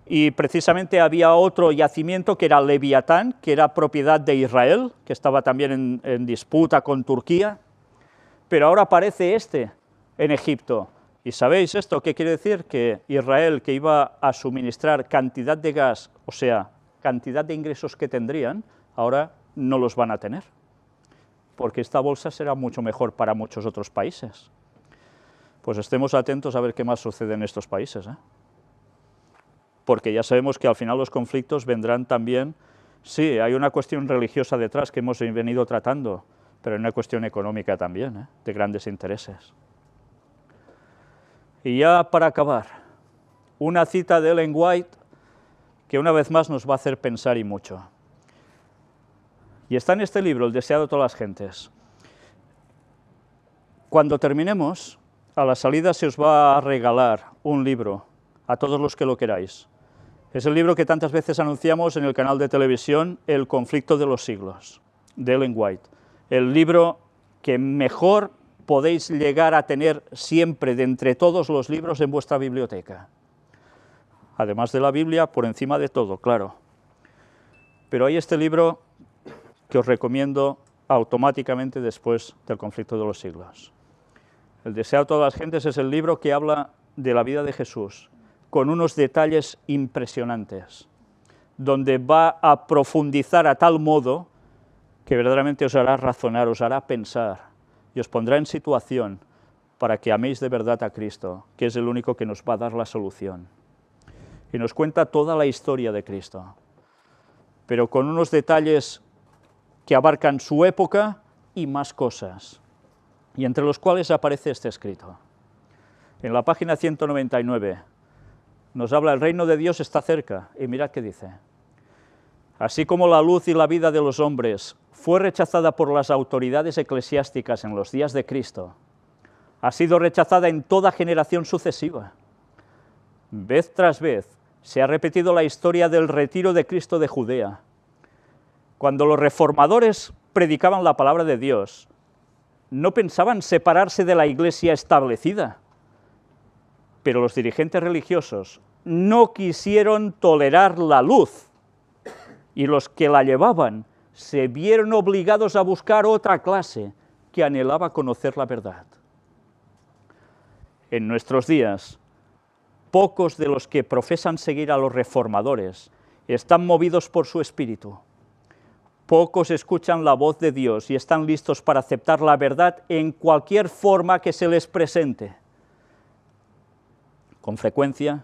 Y precisamente había otro yacimiento que era Leviatán, que era propiedad de Israel, que estaba también en disputa con Turquía. Pero ahora aparece este en Egipto. ¿Y sabéis esto qué quiere decir? Que Israel, que iba a suministrar cantidad de gas, o sea, cantidad de ingresos que tendrían, ahora no los van a tener, porque esta bolsa será mucho mejor para muchos otros países. Pues estemos atentos a ver qué más sucede en estos países, ¿eh? Porque ya sabemos que al final los conflictos vendrán también, sí, hay una cuestión religiosa detrás que hemos venido tratando, pero hay una cuestión económica también, ¿eh? De grandes intereses. Y ya para acabar, una cita de Ellen White que una vez más nos va a hacer pensar y mucho. Y está en este libro, El deseado de todas las gentes. Cuando terminemos, a la salida se os va a regalar un libro, a todos los que lo queráis. Es el libro que tantas veces anunciamos en el canal de televisión, El conflicto de los siglos, de Ellen White. El libro que mejor podéis llegar a tener siempre de entre todos los libros en vuestra biblioteca. Además de la Biblia, por encima de todo, claro. Pero hay este libro que os recomiendo automáticamente después del conflicto de los siglos. El deseado de todas las gentes es el libro que habla de la vida de Jesús, con unos detalles impresionantes, donde va a profundizar a tal modo que verdaderamente os hará razonar, os hará pensar, y os pondrá en situación para que améis de verdad a Cristo, que es el único que nos va a dar la solución. Y nos cuenta toda la historia de Cristo, pero con unos detalles que abarcan su época y más cosas, y entre los cuales aparece este escrito. En la página 199 nos habla: el reino de Dios está cerca, y mirad qué dice. Así como la luz y la vida de los hombres fue rechazada por las autoridades eclesiásticas en los días de Cristo, ha sido rechazada en toda generación sucesiva. Vez tras vez se ha repetido la historia del retiro de Cristo de Judea. Cuando los reformadores predicaban la palabra de Dios, no pensaban separarse de la iglesia establecida, pero los dirigentes religiosos no quisieron tolerar la luz, y los que la llevaban se vieron obligados a buscar otra clase que anhelaba conocer la verdad. En nuestros días, pocos de los que profesan seguir a los reformadores están movidos por su espíritu. Pocos escuchan la voz de Dios y están listos para aceptar la verdad en cualquier forma que se les presente. Con frecuencia,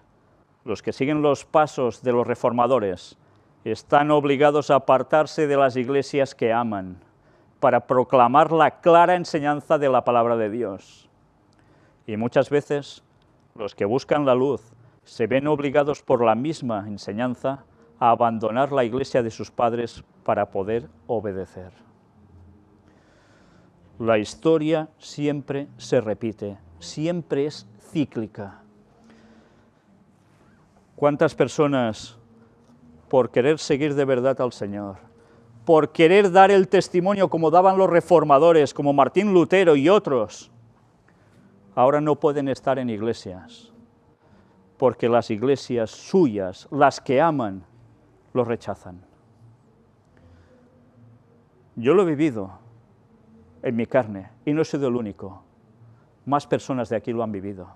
los que siguen los pasos de los reformadores están obligados a apartarse de las iglesias que aman para proclamar la clara enseñanza de la palabra de Dios. Y muchas veces los que buscan la luz se ven obligados por la misma enseñanza a abandonar la iglesia de sus padres para poder obedecer. La historia siempre se repite, siempre es cíclica. ¿Cuántas personas, por querer seguir de verdad al Señor, por querer dar el testimonio como daban los reformadores, como Martín Lutero y otros, ahora no pueden estar en iglesias, porque las iglesias suyas, las que aman, los rechazan? Yo lo he vivido en mi carne, y no he sido el único. Más personas de aquí lo han vivido.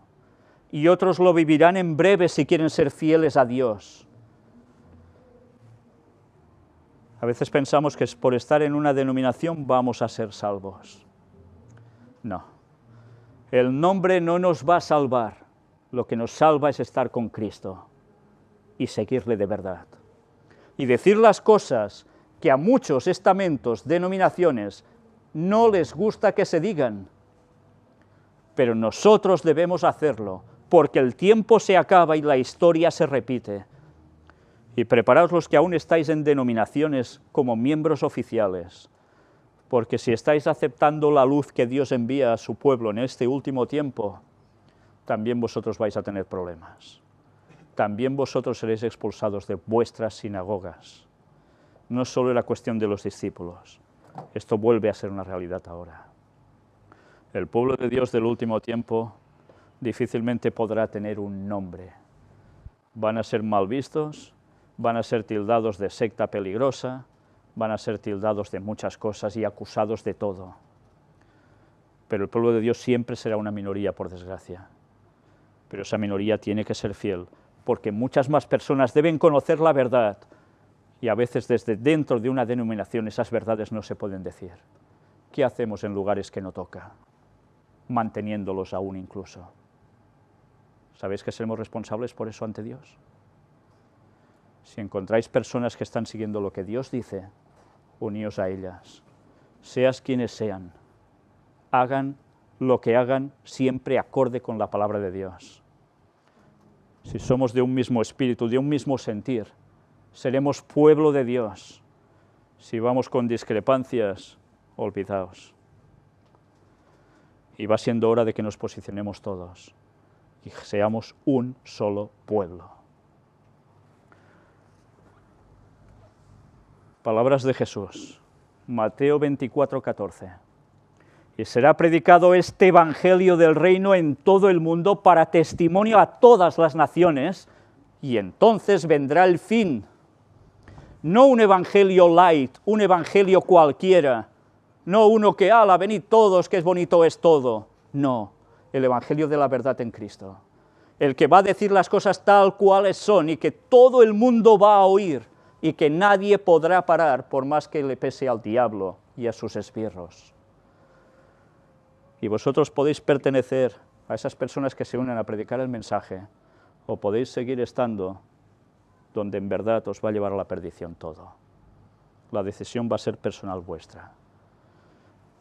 Y otros lo vivirán en breve si quieren ser fieles a Dios. A veces pensamos que por estar en una denominación vamos a ser salvos. No. El nombre no nos va a salvar. Lo que nos salva es estar con Cristo y seguirle de verdad. Y decir las cosas que a muchos estamentos, denominaciones, no les gusta que se digan. Pero nosotros debemos hacerlo, porque el tiempo se acaba y la historia se repite. Y preparaos los que aún estáis en denominaciones como miembros oficiales, porque si estáis aceptando la luz que Dios envía a su pueblo en este último tiempo, también vosotros vais a tener problemas. También vosotros seréis expulsados de vuestras sinagogas. No solo era cuestión de los discípulos, esto vuelve a ser una realidad ahora. El pueblo de Dios del último tiempo difícilmente podrá tener un nombre. Van a ser mal vistos, van a ser tildados de secta peligrosa, van a ser tildados de muchas cosas y acusados de todo. Pero el pueblo de Dios siempre será una minoría, por desgracia. pero esa minoría tiene que ser fiel, porque muchas más personas deben conocer la verdad, y a veces desde dentro de una denominación esas verdades no se pueden decir. ¿Qué hacemos en lugares que no toca? Manteniéndolos aún incluso. ¿Sabéis que seremos responsables por eso ante Dios? Si encontráis personas que están siguiendo lo que Dios dice, uníos a ellas, seas quienes sean, hagan lo que hagan siempre acorde con la palabra de Dios. Si somos de un mismo espíritu, de un mismo sentir, seremos pueblo de Dios. Si vamos con discrepancias, olvidaos. Y va siendo hora de que nos posicionemos todos y seamos un solo pueblo. Palabras de Jesús, Mateo 24:14. Y será predicado este evangelio del reino en todo el mundo para testimonio a todas las naciones, y entonces vendrá el fin. No un evangelio light, un evangelio cualquiera, no uno que, venid todos, que es bonito es todo. No, el evangelio de la verdad en Cristo. El que va a decir las cosas tal cuales son y que todo el mundo va a oír y que nadie podrá parar por más que le pese al diablo y a sus esbirros. Y vosotros podéis pertenecer a esas personas que se unen a predicar el mensaje, o podéis seguir estando donde en verdad os va a llevar a la perdición todo. La decisión va a ser personal vuestra.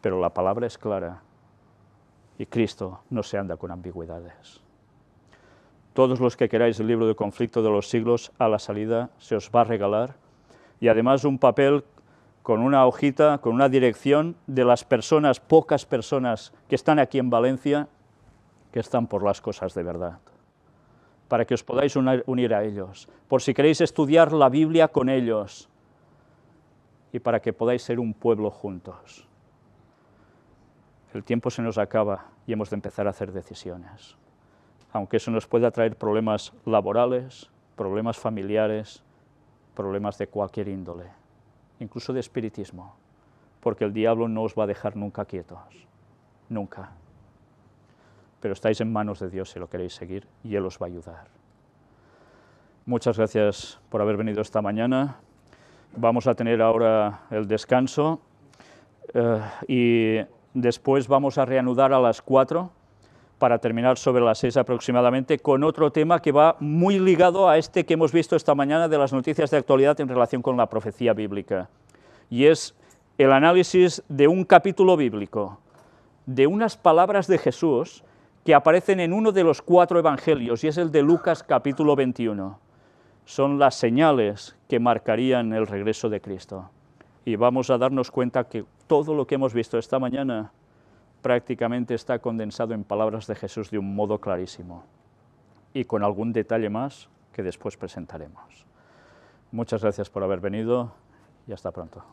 Pero la palabra es clara, y Cristo no se anda con ambigüedades. Todos los que queráis el libro de conflicto de los siglos, a la salida se os va a regalar, y además un papel con una hojita, con una dirección de las personas, pocas personas que están aquí en Valencia, que están por las cosas de verdad, para que os podáis unir a ellos, por si queréis estudiar la Biblia con ellos, y para que podáis ser un pueblo juntos. El tiempo se nos acaba y hemos de empezar a hacer decisiones, aunque eso nos pueda traer problemas laborales, problemas familiares, problemas de cualquier índole, incluso de espiritismo, porque el diablo no os va a dejar nunca quietos, nunca. Pero estáis en manos de Dios si lo queréis seguir, y Él os va a ayudar. Muchas gracias por haber venido esta mañana. Vamos a tener ahora el descanso y después vamos a reanudar a las 4 para terminar sobre las 6 aproximadamente con otro tema que va muy ligado a este que hemos visto esta mañana de las noticias de actualidad en relación con la profecía bíblica. Y es el análisis de un capítulo bíblico, de unas palabras de Jesús que aparecen en uno de los 4 evangelios, y es el de Lucas capítulo 21. Son las señales que marcarían el regreso de Cristo. Y vamos a darnos cuenta que todo lo que hemos visto esta mañana prácticamente está condensado en palabras de Jesús de un modo clarísimo, y con algún detalle más que después presentaremos. Muchas gracias por haber venido y hasta pronto.